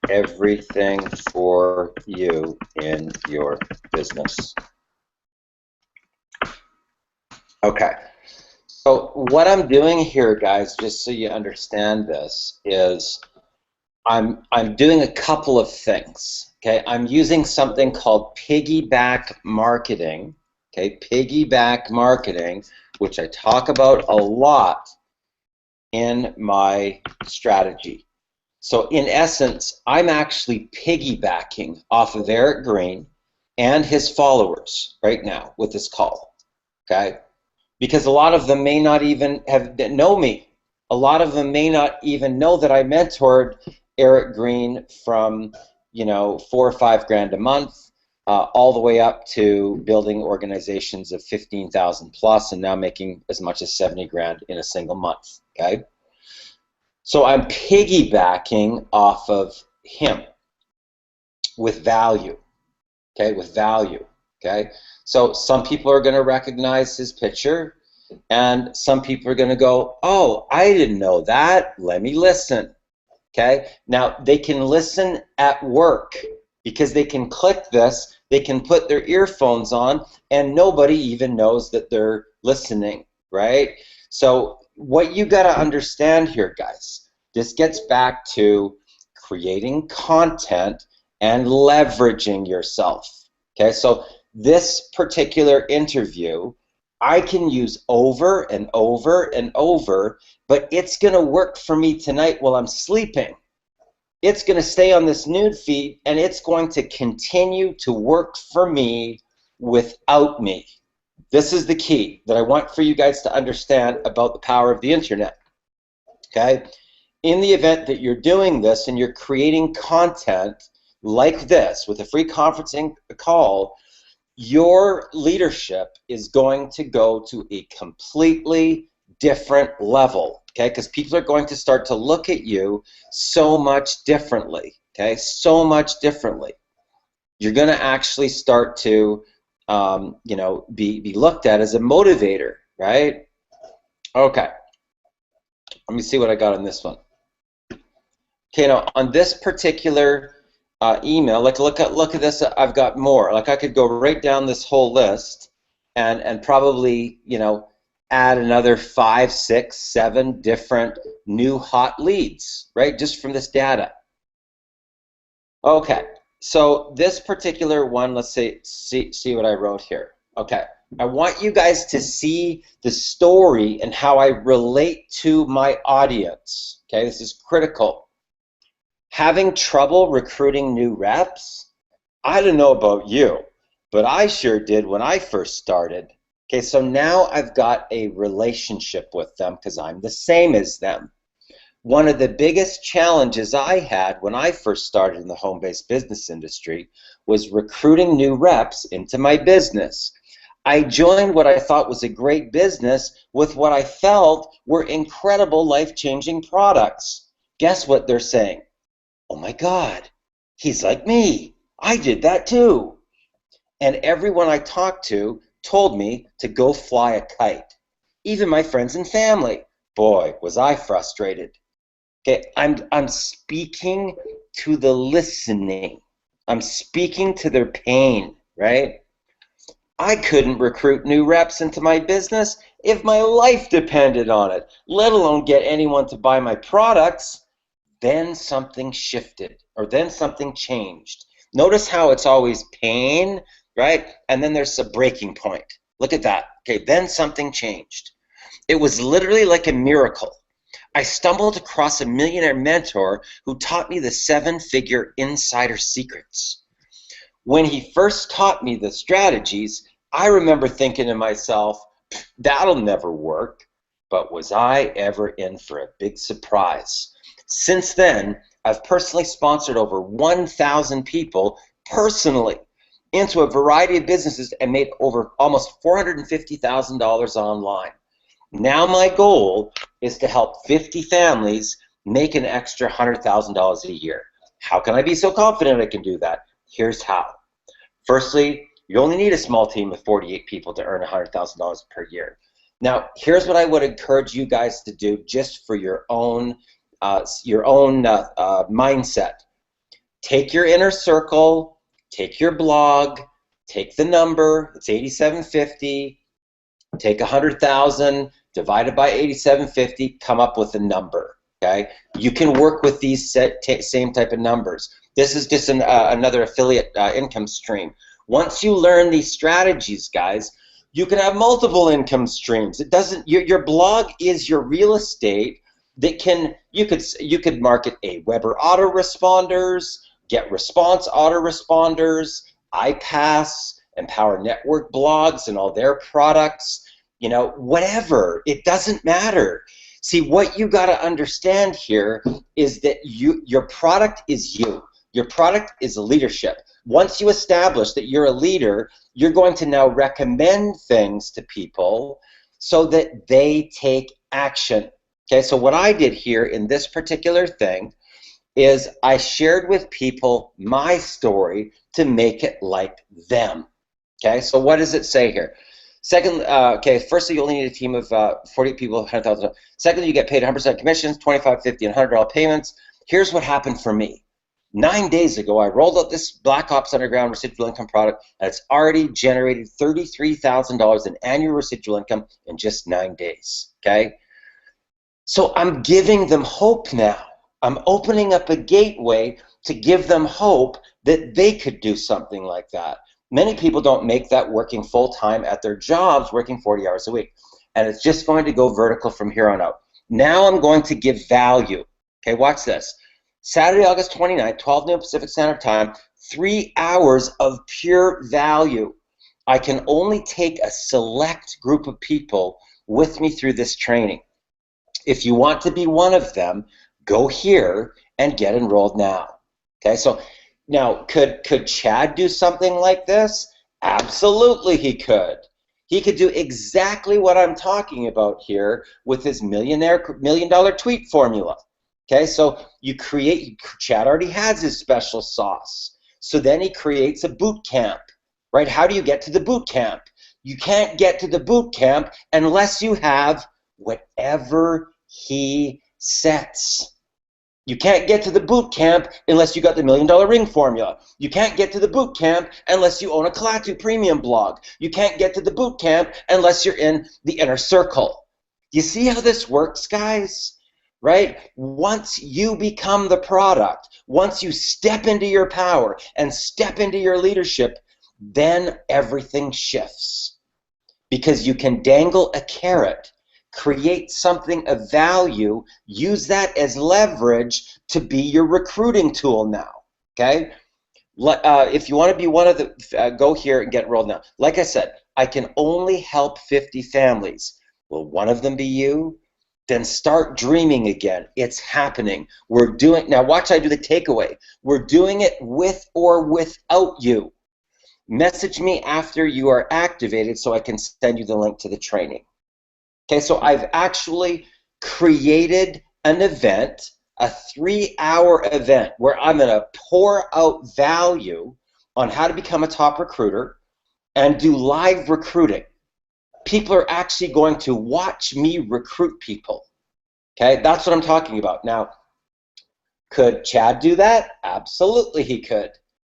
everything for you in your business. Okay. So what I'm doing here, guys, just so you understand this, is I'm doing a couple of things. Okay, I'm using something called piggyback marketing. Okay, piggyback marketing, which I talk about a lot in my strategy. So in essence, I'm actually piggybacking off of Eric Green and his followers right now with this call. Okay, because a lot of them may not even know me. A lot of them may not even know that I mentored Eric Green from, you know, 4 or 5 grand a month, all the way up to building organizations of 15,000 plus, and now making as much as 70 grand in a single month. Okay, so I'm piggybacking off of him with value. Okay, with value. Okay, so some people are going to recognize his picture, and some people are going to go, oh, I didn't know that. Let me listen. Okay, now they can listen at work because they can click this, they can put their earphones on, and nobody even knows that they're listening, right? So what you got to understand here, guys, this gets back to creating content and leveraging yourself. Okay, so this particular interview I can use over and over and over, but it's going to work for me tonight while I'm sleeping. It's going to stay on this nude feed, and it's going to continue to work for me without me. This is the key that I want for you guys to understand about the power of the internet. Okay? In the event that you're doing this and you're creating content like this with a free conferencing call, your leadership is going to go to a completely different level, okay? Because people are going to start to look at you so much differently, okay? So much differently. You're going to actually start to, you know, be looked at as a motivator, right? Okay. Let me see what I got on this one. Okay, now on this particular email, like look at this. I've got more. Like I could go right down this whole list, and probably, you know, add another 5, 6, 7 different new hot leads, right? Just from this data. Okay, so this particular one, let's see what I wrote here. Okay, I want you guys to see the story and how I relate to my audience. Okay, this is critical. Having trouble recruiting new reps? I don't know about you, but I sure did when I first started. Okay, so now I've got a relationship with them because I'm the same as them. One of the biggest challenges I had when I first started in the home-based business industry was recruiting new reps into my business. I joined what I thought was a great business with what I felt were incredible life-changing products. Guess what they're saying? Oh my God, he's like me. I did that too. And everyone I talked to told me to go fly a kite. Even my friends and family. Boy, was I frustrated. Okay, I'm speaking to the listening. I'm speaking to their pain, right? I couldn't recruit new reps into my business if my life depended on it, let alone get anyone to buy my products. Then something shifted, or then something changed. Notice how it's always pain, right? And then there's a breaking point. Look at that. Okay, then something changed. It was literally like a miracle. I stumbled across a millionaire mentor who taught me the 7-figure insider secrets. When he first taught me the strategies, I remember thinking to myself, that'll never work. But was I ever in for a big surprise? Since then, I've personally sponsored over 1,000 people personally into a variety of businesses and made over almost $450,000 online. Now my goal is to help 50 families make an extra $100,000 a year. How can I be so confident I can do that? Here's how. Firstly, you only need a small team of 48 people to earn $100,000 per year. Now, here's what I would encourage you guys to do just for your own mindset. Take your inner circle, take your blog, take the number, it's 8750, Take 100,000, divide it by 8750, come up with a number. Okay, you can work with these same type of numbers. This is just another affiliate income stream. Once you learn these strategies, guys, you can have multiple income streams. It doesn't. Your blog is your real estate. That you could market a Weber autoresponders, get response autoresponders, iPass, Empower Network blogs, and all their products. You know, whatever. It doesn't matter. See, what you got to understand here is that your product is you. Your product is leadership. Once you establish that you're a leader, you're going to now recommend things to people so that they take action. Okay, so what I did here in this particular thing is I shared with people my story to make it like them. Okay, so what does it say here? Second, okay, firstly, you only need a team of 40 people, 100,000. Secondly, you get paid 100% commissions, 25, 50, and $100 payments. Here's what happened for me. 9 days ago, I rolled out this Black Ops Underground residual income product, and it's already generated $33,000 in annual residual income in just 9 days, okay? So I'm giving them hope now. I'm opening up a gateway to give them hope that they could do something like that. Many people don't make that working full-time at their jobs, working 40 hours a week. And it's just going to go vertical from here on out. Now I'm going to give value. Okay, watch this. Saturday, August 29th, 12 noon Pacific Standard Time, 3 hours of pure value. I can only take a select group of people with me through this training. If you want to be one of them, go here and get enrolled now. Okay, so now, could Chad do something like this? Absolutely he could. He could do exactly what I'm talking about here with his $1 million tweet formula. Okay, so Chad already has his special sauce. So then he creates a boot camp, right? How do you get to the boot camp? You can't get to the boot camp unless you have whatever he sets. You can't get to the boot camp unless you got the $1 million ring formula. You can't get to the boot camp unless you own a Kalatu premium blog. You can't get to the boot camp unless you're in the inner circle. You see how this works, guys? Right? Once you become the product, once you step into your power and step into your leadership, then everything shifts. Because you can dangle a carrot, create something of value, use that as leverage to be your recruiting tool now, okay? If you want to be one of the, go here and get enrolled now. Like I said, I can only help 50 families. Will one of them be you? Then start dreaming again. It's happening. We're doing, now watch I do the takeaway. We're doing it with or without you. Message me after you are activated so I can send you the link to the training. Okay, so I've actually created an event, a 3-hour event, where I'm going to pour out value on how to become a top recruiter and do live recruiting. People are actually going to watch me recruit people. Okay, that's what I'm talking about. Now, could Chad do that? Absolutely he could,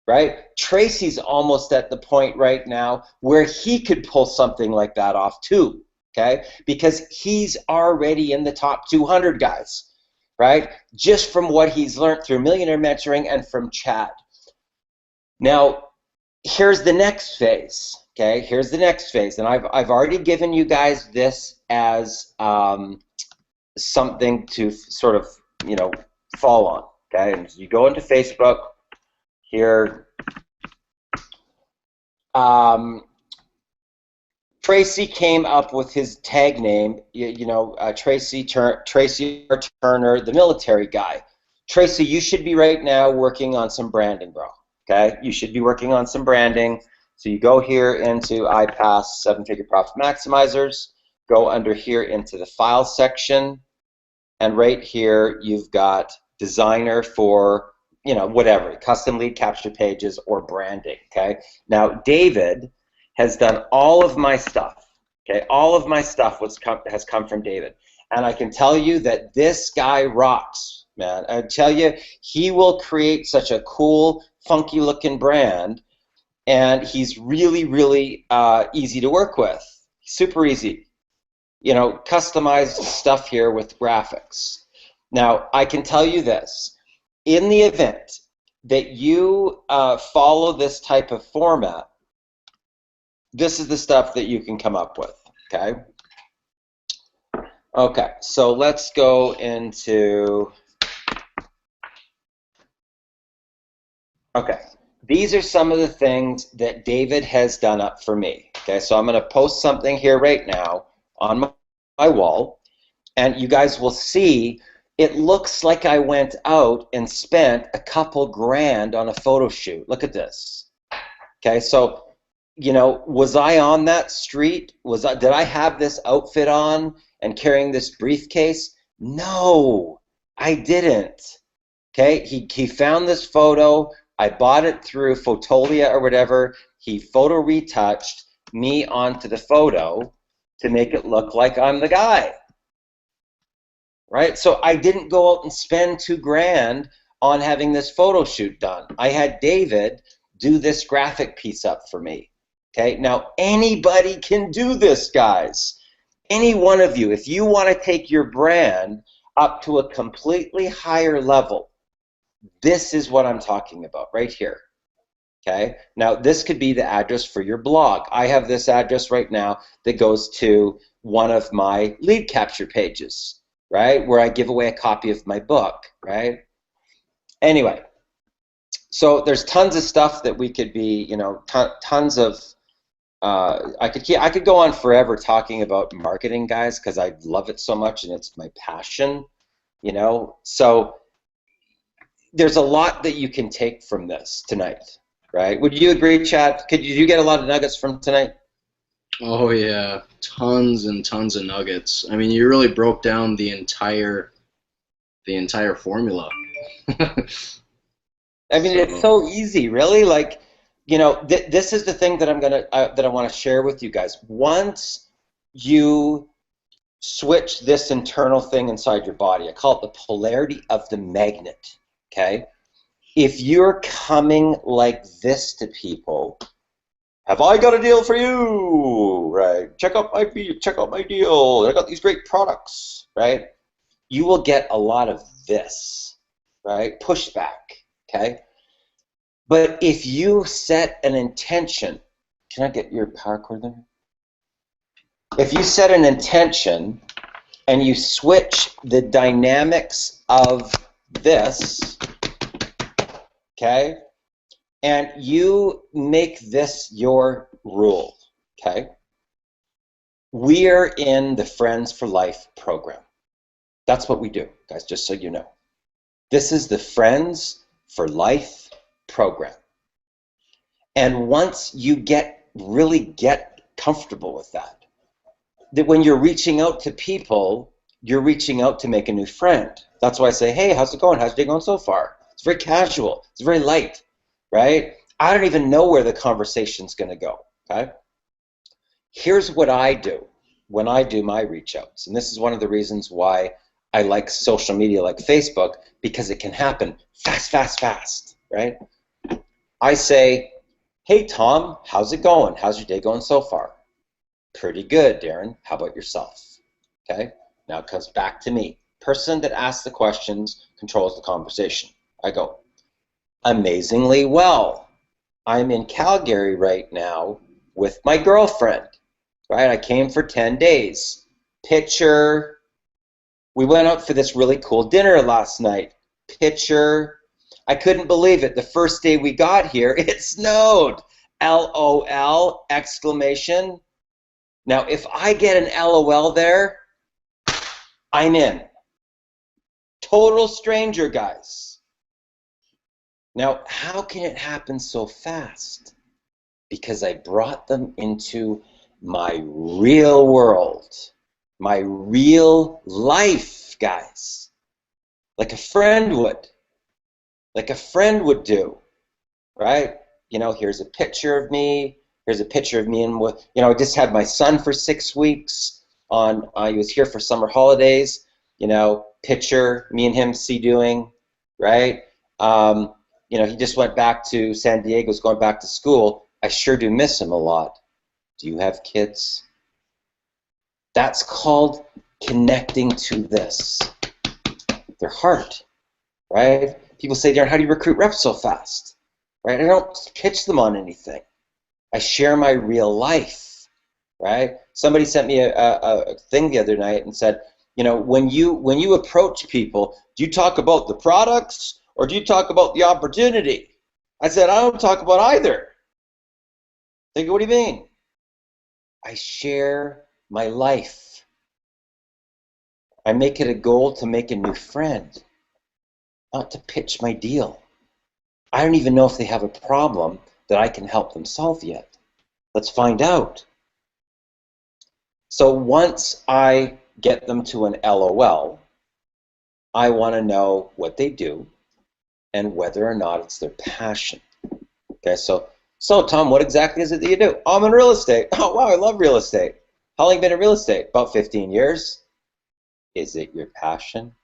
right? Tracy's almost at the point right now where he could pull something like that off too. Okay, because he's already in the top 200 guys, right? Just from what he's learned through Millionaire mentoring and from Chad. Now, here's the next phase. Okay, here's the next phase, and I've already given you guys this as something to sort of fall on. Okay, and so you go into Facebook here. Tracy came up with his tag name, Tracy Turner, the military guy. Tracy, you should be right now working on some branding, bro. Okay, you should be working on some branding. So you go here into iPass 7-Figure Profit Maximizers, go under here into the file section, and right here you've got designer for whatever, custom lead capture pages or branding. Okay, now David has done all of my stuff. Okay, all of my stuff has come from David, and I can tell you that this guy rocks, man. I tell you, he will create such a cool, funky-looking brand, and he's really, really easy to work with. Super easy. You know, customized stuff here with graphics. Now, I can tell you this. In the event that you follow this type of format, this is the stuff that you can come up with, okay? Okay, so let's go into, okay, these are some of the things that David has done up for me. Okay, so I'm going to post something here right now on my wall, and you guys will see it looks like I went out and spent a couple grand on a photo shoot. Look at this. Okay, so, you know, was I on that street? Did I have this outfit on and carrying this briefcase? No, I didn't. Okay, he found this photo. I bought it through Fotolia or whatever. He photo retouched me onto the photo to make it look like I'm the guy. Right? So I didn't go out and spend $2 grand on having this photo shoot done. I had David do this graphic piece up for me. Okay? Now anybody can do this, guys. Any one of you, if you want to take your brand up to a completely higher level, this is what I'm talking about right here. Okay? Now this could be the address for your blog. I have this address right now that goes to one of my lead capture pages, right, where I give away a copy of my book, right? Anyway, so there's tons of stuff that we could be, you know, tons of, I could go on forever talking about marketing, guys, because I love it so much and it's my passion, you know. So there's a lot that you can take from this tonight, right? Would you agree, Chad? Did you get a lot of nuggets from tonight? Oh yeah, tons and tons of nuggets. I mean, you really broke down the entire formula. I mean, it's so easy, really. Like, you know, this is the thing that I want to share with you guys. Once you switch this internal thing inside your body, I call it the polarity of the magnet. Okay, if you're coming like this to people, have I got a deal for you? Right? Check out my deal. I got these great products. Right? You will get a lot of this. Right? Pushback. Okay. But if you set an intention, can I get your power cord there? If you set an intention and you switch the dynamics of this, okay, and you make this your rule, okay, we're in the Friends for Life program. That's what we do, guys, just so you know. This is the Friends for Life program. And once you really get comfortable with that when you're reaching out to people, you're reaching out to make a new friend. That's why I say, hey, how's it going? How's your day going so far? It's very casual. It's very light, right? I don't even know where the conversation's going to go, okay? Here's what I do when I do my reach outs. And this is one of the reasons why I like social media like Facebook, because it can happen fast, fast, fast, right? I say, hey, Tom, how's it going? How's your day going so far? Pretty good, Darren. How about yourself? Okay? Now it comes back to me. Person that asks the questions controls the conversation. I go, amazingly well. I'm in Calgary right now with my girlfriend, right? I came for 10 days. Picture. We went out for this really cool dinner last night. Picture. I couldn't believe it. The first day we got here, it snowed. LOL, exclamation. Now, if I get an LOL there, I'm in. Total stranger, guys. Now, how can it happen so fast? Because I brought them into my real world, my real life, guys. Like a friend would. Like a friend would do, right? You know, here's a picture of me. Here's a picture of me and you know, I just had my son for 6 weeks on, he was here for summer holidays, you know, picture, me and him doing, right? You know, he just went back to San Diego, is going back to school. I sure do miss him a lot. Do you have kids? That's called connecting to this, their heart, right? People say, Darren, how do you recruit reps so fast? Right? I don't pitch them on anything. I share my real life, right? Somebody sent me a thing the other night and said, you know, when you approach people, do you talk about the products or do you talk about the opportunity? I said, I don't talk about either. They go, what do you mean? I share my life. I make it a goal to make a new friend, not to pitch my deal. I don't even know if they have a problem that I can help them solve yet. Let's find out. So once I get them to an LOL, I want to know what they do and whether or not it's their passion. Okay, so Tom, what exactly is it that you do? Oh, I'm in real estate. Oh, wow, I love real estate. How long have you been in real estate? About 15 years. Is it your passion?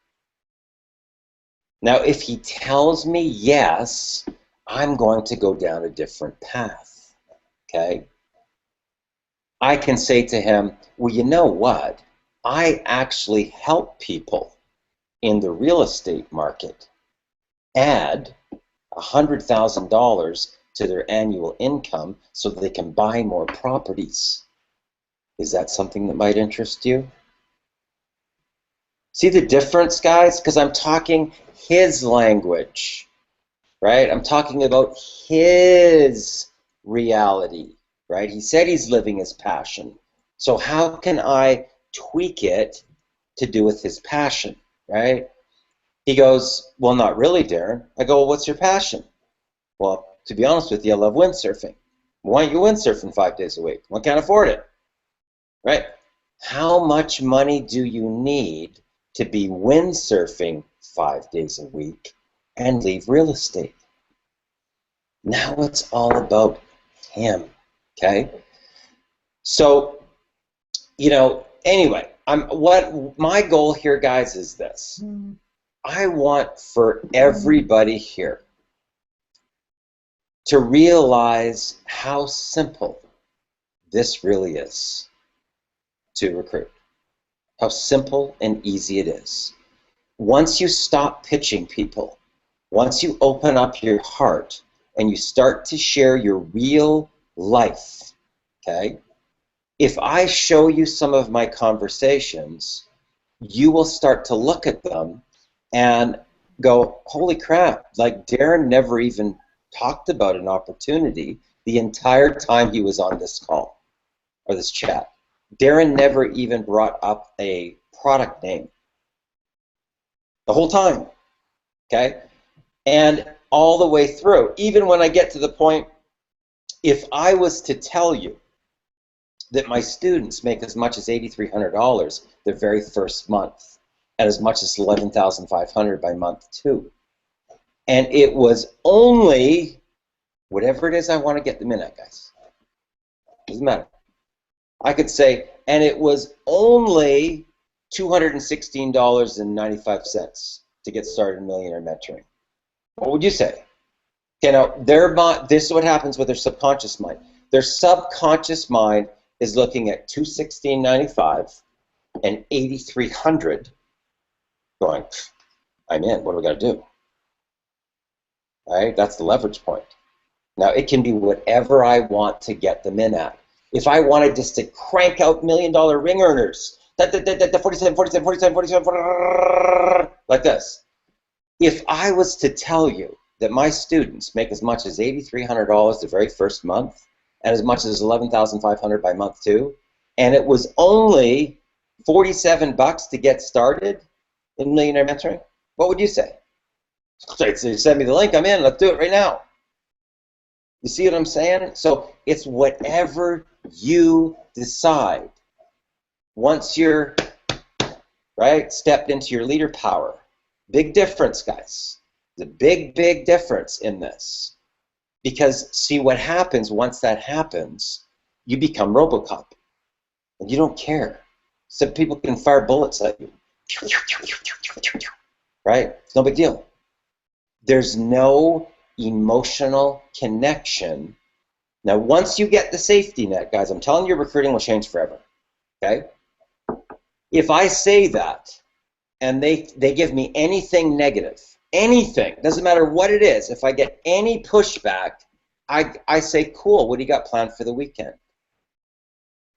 Now, if he tells me yes, I'm going to go down a different path, okay? I can say to him, well, you know what? I actually help people in the real estate market add $100,000 to their annual income so they can buy more properties. Is that something that might interest you? See the difference, guys? Because I'm talking his language, right? I'm talking about his reality, right? He said he's living his passion. So how can I tweak it to do with his passion, right? He goes, well, not really, Darren. I go, well, what's your passion? Well, to be honest with you, I love windsurfing. Why aren't you windsurfing 5 days a week? Well, I can't afford it, right? How much money do you need to be windsurfing 5 days a week and leave real estate? Now it's all about him, okay? So, you know, anyway, what my goal here, guys, is this. I want for everybody here to realize how simple this really is to recruit. How simple and easy it is. Once you stop pitching people, once you open up your heart and you start to share your real life, okay? If I show you some of my conversations, you will start to look at them and go, holy crap, like Darren never even talked about an opportunity the entire time he was on this call or this chat. Darren never even brought up a product name the whole time, okay? And all the way through, even when I get to the point, if I was to tell you that my students make as much as $8,300 their very first month, and as much as $11,500 by month 2, and it was only whatever it is I want to get them in at, guys. Doesn't matter. I could say, and it was only $216.95 to get started in Millionaire Mentoring. What would you say? You know, this is what happens with their subconscious mind. Their subconscious mind is looking at $216.95 and $8,300, going, I'm in. What do we got to do? Right? That's the leverage point. Now, it can be whatever I want to get them in at. If I wanted just to crank out $1 million ring earners, 47, 47, 47, 47, like this. If I was to tell you that my students make as much as $8,300 the very first month, and as much as $11,500 by month 2, and it was only $47 to get started in Millionaire Mentoring, what would you say? So send me the link, I'm in, let's do it right now. You see what I'm saying? So it's whatever you decide. Once you're, right, stepped into your leader power, big difference, guys. The big, big difference in this. Because see what happens once that happens, you become RoboCop. And you don't care. Some people can fire bullets at you. Right? It's no big deal. There's no emotional connection. Now, once you get the safety net, guys, I'm telling you, recruiting will change forever. Okay? If I say that and they give me anything negative, anything, doesn't matter what it is, if I get any pushback, I say, cool, what do you got planned for the weekend?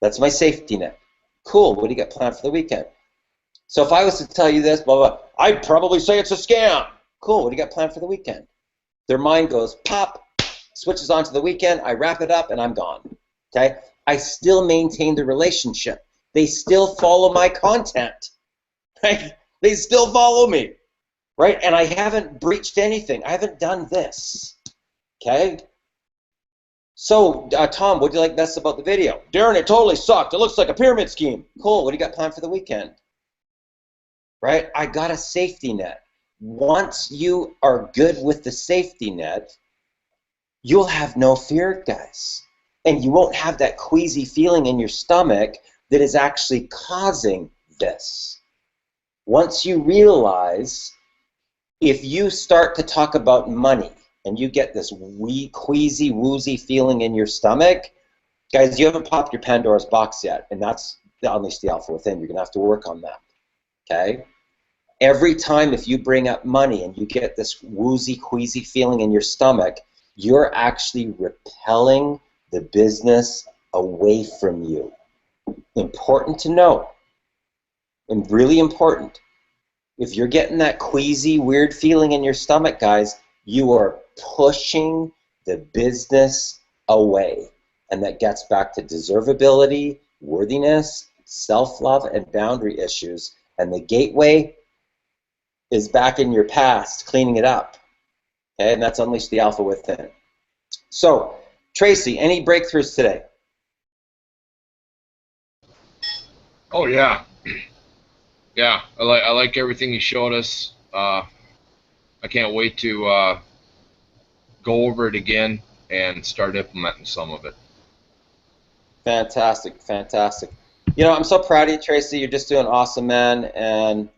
That's my safety net. Cool, what do you got planned for the weekend? So if I was to tell you this, blah, blah, I'd probably say it's a scam. Cool, what do you got planned for the weekend? Their mind goes, pop, switches on to the weekend, I wrap it up, and I'm gone. Okay? I still maintain the relationship. They still follow my content. Right? They still follow me. Right? And I haven't breached anything. I haven't done this. Okay? So, Tom, what do you like best about the video? Darren, it totally sucked. It looks like a pyramid scheme. Cool, what do you got planned for the weekend? Right? I got a safety net. Once you are good with the safety net, you'll have no fear, guys. And you won't have that queasy feeling in your stomach that is actually causing this. Once you realize, if you start to talk about money and you get this queasy, woozy feeling in your stomach, guys, you haven't popped your Pandora's box yet, and that's the Unleash the Alpha Within. You're going to have to work on that. Okay? Every time if you bring up money and you get this woozy, queasy feeling in your stomach, you're actually repelling the business away from you. Important to know, and really important. If you're getting that queasy, weird feeling in your stomach, guys, you are pushing the business away. And that gets back to deservability, worthiness, self-love, and boundary issues. And the gateway is back in your past, cleaning it up. Okay, and that's Unleash the Alpha Within. So, Tracy, any breakthroughs today? Oh yeah, yeah. I like everything you showed us. I can't wait to go over it again and start implementing some of it. Fantastic, fantastic. You know, I'm so proud of you, Tracy. You're just doing awesome, man. And,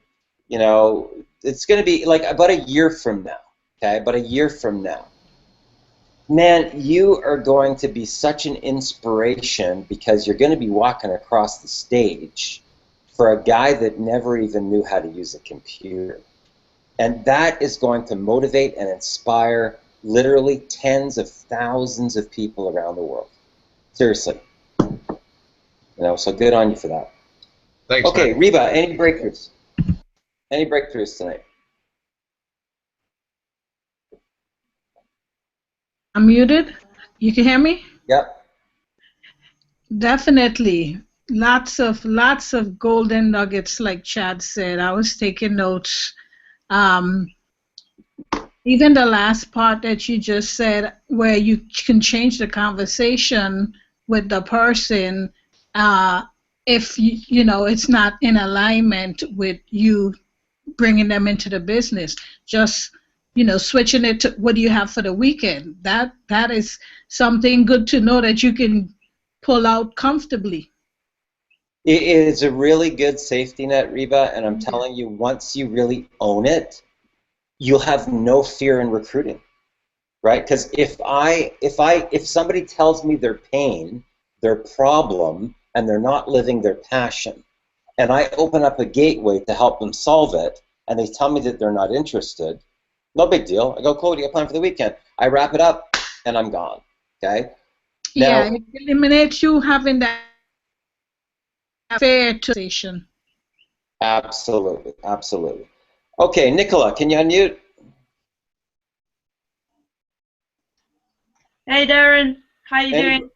you know, it's going to be like about a year from now, okay? About a year from now. Man, you are going to be such an inspiration because you're going to be walking across the stage for a guy that never even knew how to use a computer. And that is going to motivate and inspire literally tens of thousands of people around the world. Seriously. You know, so good on you for that. Thanks, Okay, man. Reba, any breakthroughs? Any breakthroughs tonight? I'm muted. You can hear me? Yep. Definitely. Lots of golden nuggets, like Chad said. I was taking notes. Even the last part that you just said, where you can change the conversation with the person, if you know it's not in alignment with you bringing them into the business. Just, you know, switching it to what do you have for the weekend. That is something good to know that you can pull out comfortably. It is a really good safety net, Reba, and I'm telling you, once you really own it, you'll have no fear in recruiting, right? Because if somebody tells me their pain, their problem, and they're not living their passion, and I open up a gateway to help them solve it, and they tell me that they're not interested, no big deal. I go, cool, what do you got planned for the weekend? I wrap it up, and I'm gone, okay? Now, Yeah, it eliminates you having that fair conversation. absolutely, absolutely. Okay, Nicola, can you unmute? Hey Darren, how you doing?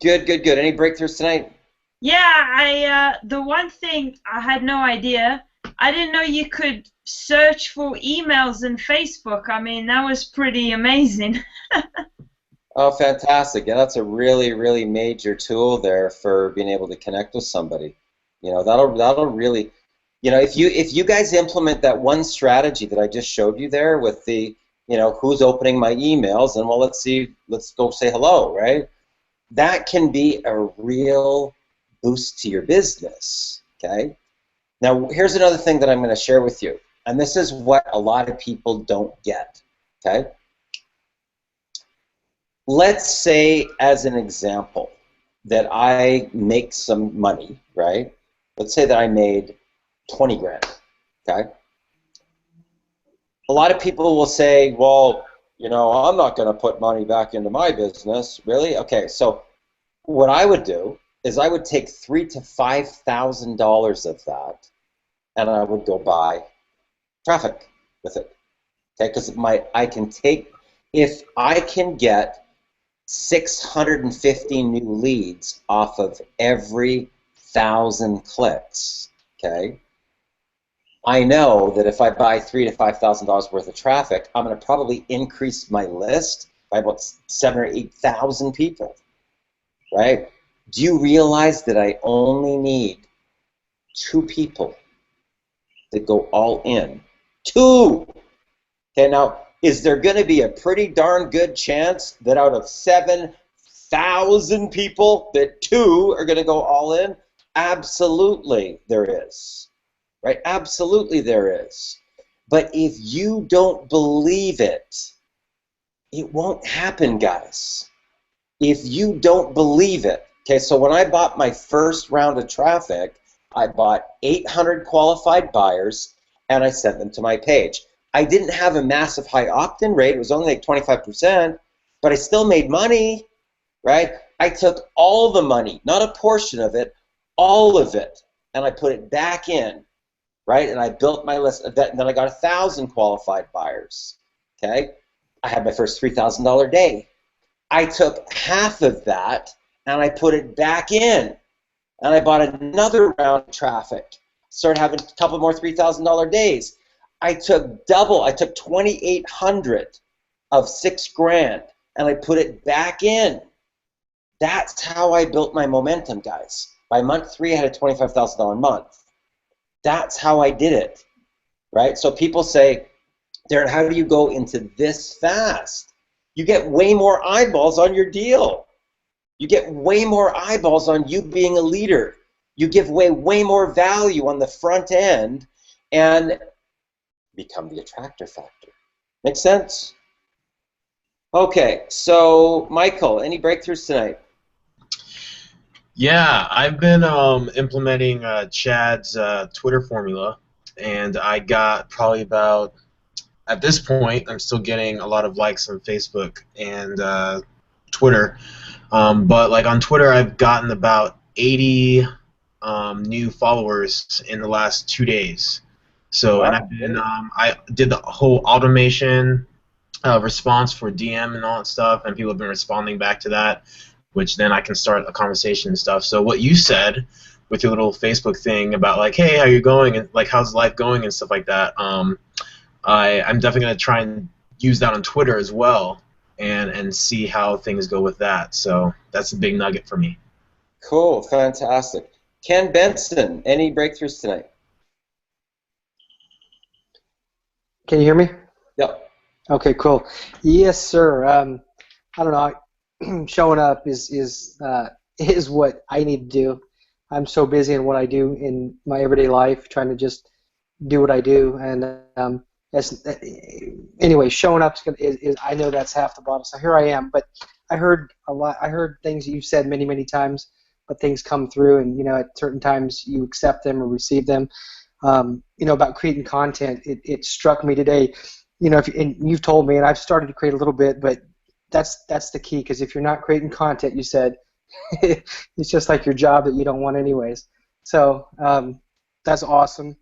Good, good, good. Any breakthroughs tonight? Yeah, the one thing I had no idea, I didn't know you could search for emails in Facebook. I mean, that was pretty amazing. Oh, fantastic. Yeah, that's a really, really major tool there for being able to connect with somebody. You know, that'll really, you know, if you guys implement that one strategy that I just showed you there with the, you know, who's opening my emails, and well, let's go say hello, right? That can be a real boost to your business, okay? Now, here's another thing that I'm going to share with you, and this is what a lot of people don't get, okay? Let's say, as an example, that I make some money, right? let's say that I made 20 grand, okay? A lot of people will say, well, you know, I'm not going to put money back into my business. Really? Okay, so what I would do is I would take $3,000 to $5,000 of that, and I would go buy traffic with it. Okay, because if I can get 650 new leads off of every 1,000 clicks, okay, I know that if I buy $3,000 to $5,000 worth of traffic, I'm going to probably increase my list by about 7,000 or 8,000 people, right? Do you realize that I only need 2 people that go all in? 2! Okay, now, is there going to be a pretty darn good chance that out of 7,000 people that 2 are going to go all in? Absolutely there is. Right? Absolutely there is. But if you don't believe it, it won't happen, guys. If you don't believe it. Okay, so when I bought my first round of traffic, I bought 800 qualified buyers and I sent them to my page. I didn't have a massive high opt-in rate. It was only like 25%, but I still made money, right? I took all the money, not a portion of it, all of it, and I put it back in, right? And I built my list of that, and then I got 1,000 qualified buyers, okay? I had my first $3,000 day. I took half of that, and I put it back in, and I bought another round of traffic, started having a couple more $3,000 days. I took double. I took 2,800 of $6,000, and I put it back in. That's how I built my momentum, guys. By month 3, I had a $25,000 month. That's how I did it, right? So people say, Darren, how do you go into this fast? You get way more eyeballs on your deal. You get way more eyeballs on you being a leader. You give away way more value on the front end and become the attractor factor. Make sense? Okay, so Michael, any breakthroughs tonight? Yeah, I've been implementing Chad's Twitter formula, and I got probably about, at this point, I'm still getting a lot of likes on Facebook and Twitter. But like on Twitter, I've gotten about 80 new followers in the last 2 days. So, and I've been, I did the whole automation response for DM and all that stuff, and people have been responding back to that, which then I can start a conversation and stuff. So what you said with your little Facebook thing about like, hey, how you going, and like how's life going and stuff like that, I'm definitely gonna try and use that on Twitter as well, and see how things go with that. So that's a big nugget for me. Cool, fantastic. Ken Benson, any breakthroughs tonight? Can you hear me? Yep. Okay, cool. Yes, sir. I don't know. Showing up is what I need to do. I'm so busy in what I do in my everyday life, trying to just do what I do. And anyway, showing up is I know that's half the battle. So here I am. But I heard a lot. I heard things that you've said many, many times. But things come through, and at certain times you accept them or receive them. About creating content, it struck me today. And you've told me, and I've started to create a little bit, but that's the key, because if you're not creating content, you said, it's just like your job that you don't want anyways. So that's awesome.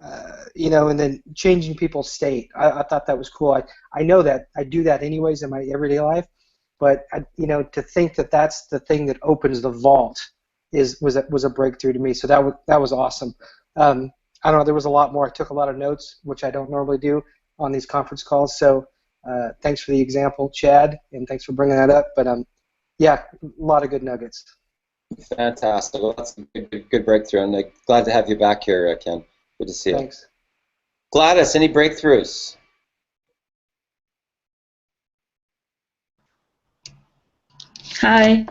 And then changing people's state. I thought that was cool. I know that I do that anyways in my everyday life, but to think that that's the thing that opens the vault was a breakthrough to me. So that was awesome. I don't know. There was a lot more. I took a lot of notes, which I don't normally do on these conference calls. So thanks for the example, Chad, and thanks for bringing that up. But yeah, a lot of good nuggets. Fantastic. Well, that's a good breakthrough, and glad to have you back here, Ken. Good to see you. Thanks. Gladys, any breakthroughs? Hi.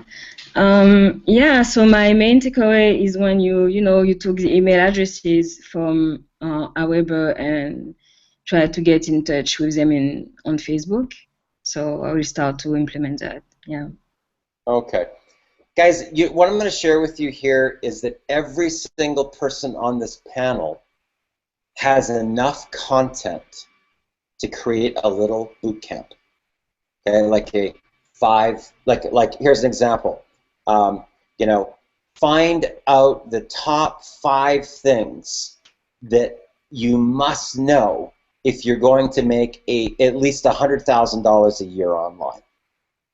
Yeah, so my main takeaway is when you took the email addresses from Aweber and tried to get in touch with them on Facebook. So I will start to implement that. Yeah. Okay. Guys, what I'm going to share with you here is that every single person on this panel has enough content to create a little boot camp. Okay, like a here's an example. You know, find out the top 5 things that you must know if you're going to make at least $100,000 a year online.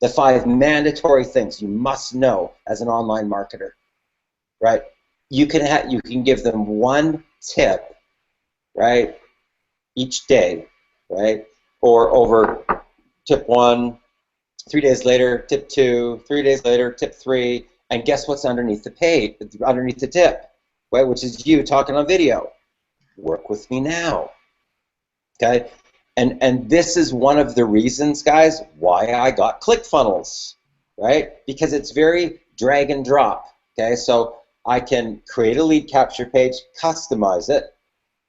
The 5 mandatory things you must know as an online marketer, right? You can give them one tip, right, each day, right, or over tip 1, 3 days later, tip 2, 3 days later, tip 3, and guess what's underneath the page, underneath the tip, right, which is you talking on video. Work with me now, okay? And this is one of the reasons, guys, why I got ClickFunnels, right? Because it's very drag and drop, okay? So I can create a lead capture page, customize it,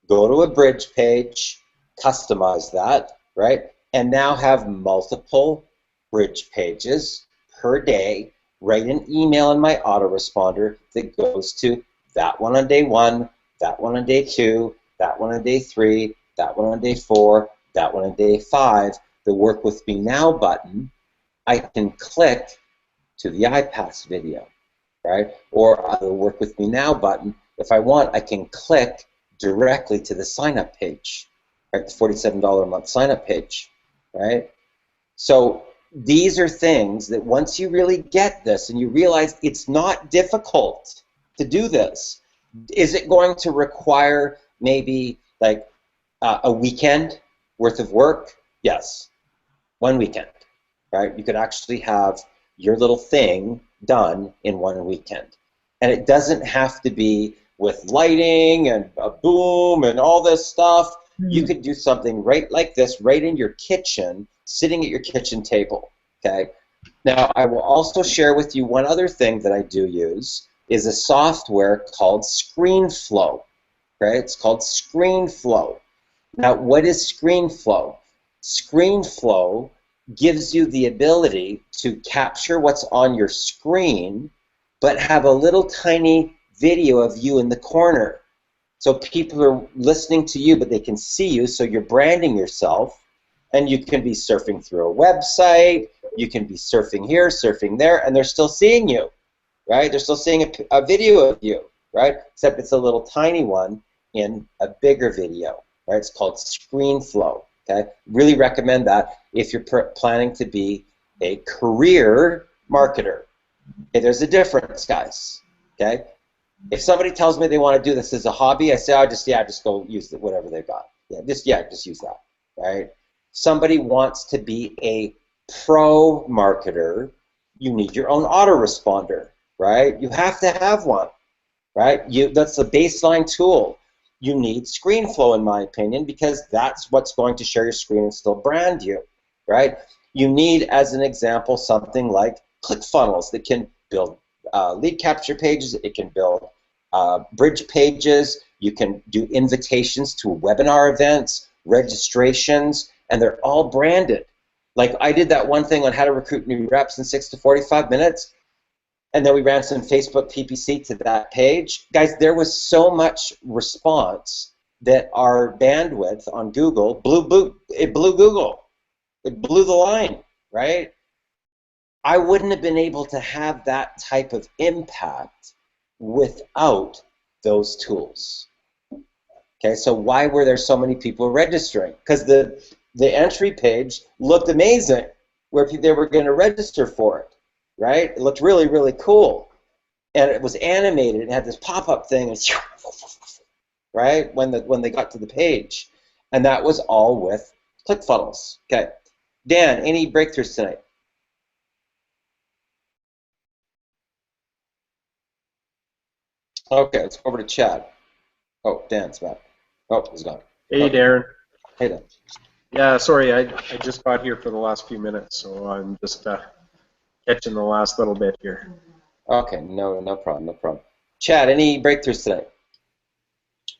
go to a bridge page, customize that, right? And now have multiple bridge pages per day, write an email in my autoresponder that goes to that one on day 1, that one on day 2, that one on day 3, that one on day 4, that one on day 5, the Work With Me Now button. I can click to the iPass video, right? Or the Work With Me Now button. If I want, I can click directly to the sign-up page, right? The $47 a month sign-up page, right? So these are things that once you really get this and you realize it's not difficult to do this, is it going to require maybe like a weekend worth of work? Yes, one weekend, right? You could actually have your little thing done in one weekend. And it doesn't have to be with lighting and a boom and all this stuff. You could do something right like this, right in your kitchen, sitting at your kitchen table, okay? Now, I will also share with you one other thing that I do use is a software called ScreenFlow, okay? It's called ScreenFlow. Now, what is ScreenFlow? ScreenFlow gives you the ability to capture what's on your screen, but have a little tiny video of you in the corner. So people are listening to you, but they can see you, so you're branding yourself, and you can be surfing through a website, you can be surfing here, surfing there, and they're still seeing you, right? They're still seeing a video of you, right? Except it's a little tiny one in a bigger video, right? It's called ScreenFlow, okay? Really recommend that if you're planning to be a career marketer. Okay, there's a difference, guys, okay? If somebody tells me they want to do this as a hobby, I say, just go use whatever they've got. Just use that, right? Somebody wants to be a pro marketer, you need your own autoresponder, right? You have to have one, right? That's the baseline tool. You need ScreenFlow, in my opinion, because that's what's going to share your screen and still brand you, right? You need, as an example, something like ClickFunnels that can build lead capture pages, it can build bridge pages, you can do invitations to webinar events, registrations, and they're all branded. Like I did that one thing on how to recruit new reps in 6 to 45 minutes, and then we ran some Facebook PPC to that page. Guys, there was so much response that our bandwidth on Google blew Google. It blew the line, right? I wouldn't have been able to have that type of impact without those tools. Okay, so why were there so many people registering? Because the entry page looked amazing, where they were going to register for it, right? It looked really, really cool, and it was animated. It had this pop-up thing, and right when they got to the page, and that was all with ClickFunnels. Okay, Dan, any breakthroughs tonight? Okay, let's go over to Chad. Oh, Dan's back. Oh, he's gone. Hey, Darren. Hey, Dan. Yeah, sorry, I just got here for the last few minutes, so I'm just catching the last little bit here. Okay, no problem, no problem. Chad, any breakthroughs tonight?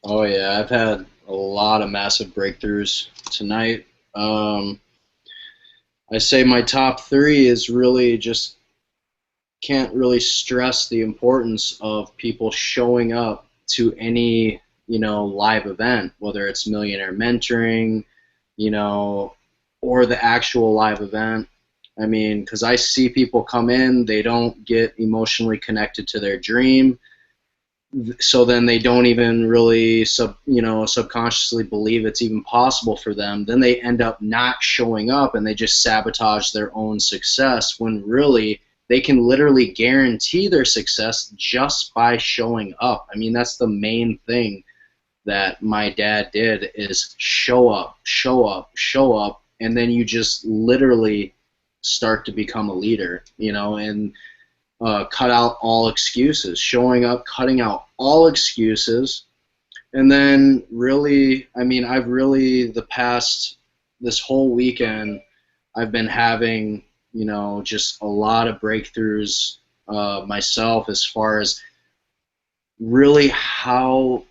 Oh yeah, I've had a lot of massive breakthroughs tonight. I say my top 3 is really just can't really stress the importance of people showing up to any, you know, live event, whether it's Millionaire Mentoring, you know, or the actual live event. I mean, because I see people come in, they don't get emotionally connected to their dream, so then they don't even really subconsciously believe it's even possible for them. Then they end up not showing up, and they just sabotage their own success, when really they can literally guarantee their success just by showing up. I mean, that's the main thing that my dad did, is show up, show up, show up, and then you just literally start to become a leader, you know, and cut out all excuses, showing up, cutting out all excuses. And then really, I mean, I've really, this whole weekend, I've been having, you know, just a lot of breakthroughs myself, as far as really how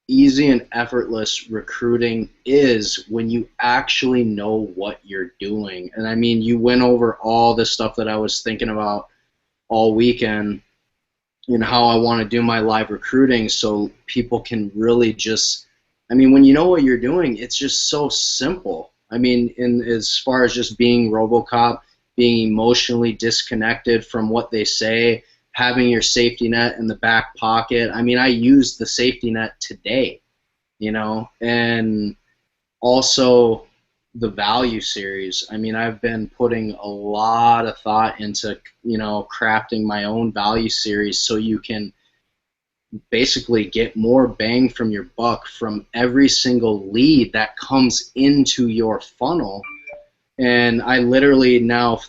easy and effortless recruiting is when you actually know what you're doing. And I mean, you went over all the stuff that I was thinking about all weekend, and how I want to do my live recruiting, so people can really just, I mean, when you know what you're doing, it's just so simple. I mean, as far as just being RoboCop, being emotionally disconnected from what they say, having your safety net in the back pocket. I mean, I used the safety net today, you know, and also the value series. I mean, I've been putting a lot of thought into, you know, crafting my own value series, so you can basically get more bang from your buck from every single lead that comes into your funnel. And I literally now,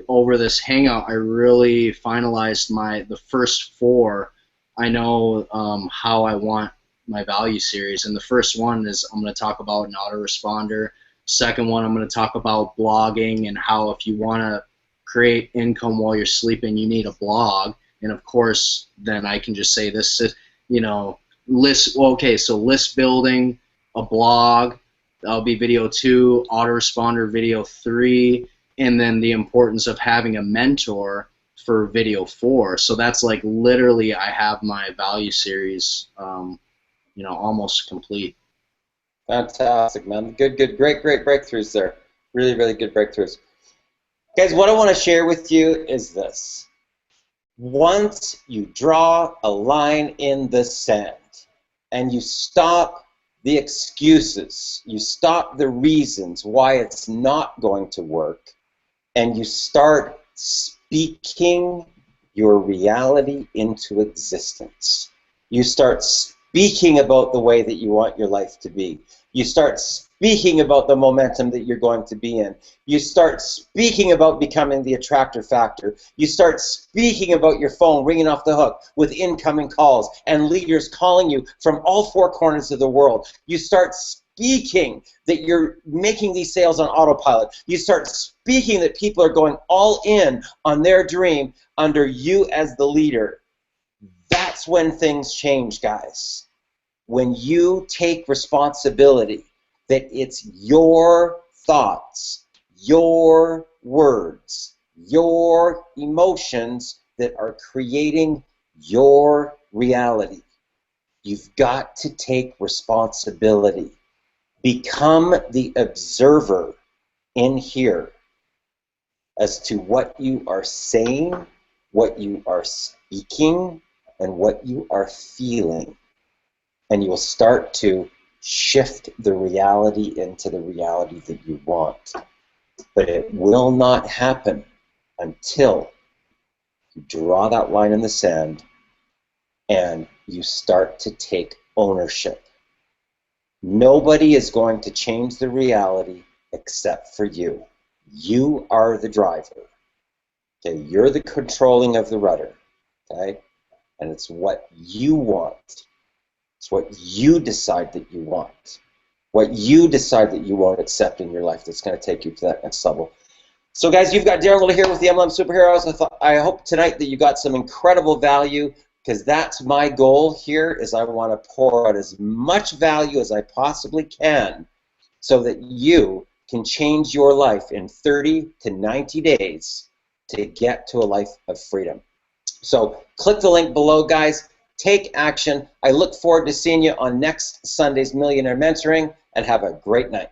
over this hangout, I really finalized the first 4. I know how I want my value series, and the first one is, I'm going to talk about an autoresponder. Second one, I'm going to talk about blogging, and how if you want to create income while you're sleeping, you need a blog. And of course, then I can just say this, you know, list building, a blog, that'll be video 2, autoresponder video 3, and then the importance of having a mentor for video 4. So that's like literally, I have my value series, you know, almost complete. Fantastic, man. Good, great breakthroughs there. Really, really good breakthroughs. Guys, what I want to share with you is this. Once you draw a line in the sand and you stop the excuses, you stop the reasons why it's not going to work, and you start speaking your reality into existence. You start speaking about the way that you want your life to be. You start speaking about the momentum that you're going to be in. You start speaking about becoming the attractor factor. You start speaking about your phone ringing off the hook with incoming calls and leaders calling you from all 4 corners of the world. You start speaking that you're making these sales on autopilot. You start speaking that people are going all in on their dream under you as the leader. That's when things change, guys. When you take responsibility that it's your thoughts, your words, your emotions that are creating your reality. You've got to take responsibility. Become the observer in here as to what you are saying, what you are speaking, and what you are feeling. And you will start to shift the reality into the reality that you want. But it will not happen until you draw that line in the sand and you start to take ownership. Nobody is going to change the reality except for you. You are the driver. Okay, you're the controlling of the rudder. Okay, and it's what you want. It's what you decide that you want. What you decide that you won't accept in your life that's going to take you to that next level. So guys, you've got Darren Little here with the MLM Superheroes. I hope tonight that you got some incredible value, because that's my goal here, is I want to pour out as much value as I possibly can so that you can change your life in 30 to 90 days to get to a life of freedom. So click the link below, guys. Take action. I look forward to seeing you on next Sunday's Millionaire Mentoring, and have a great night.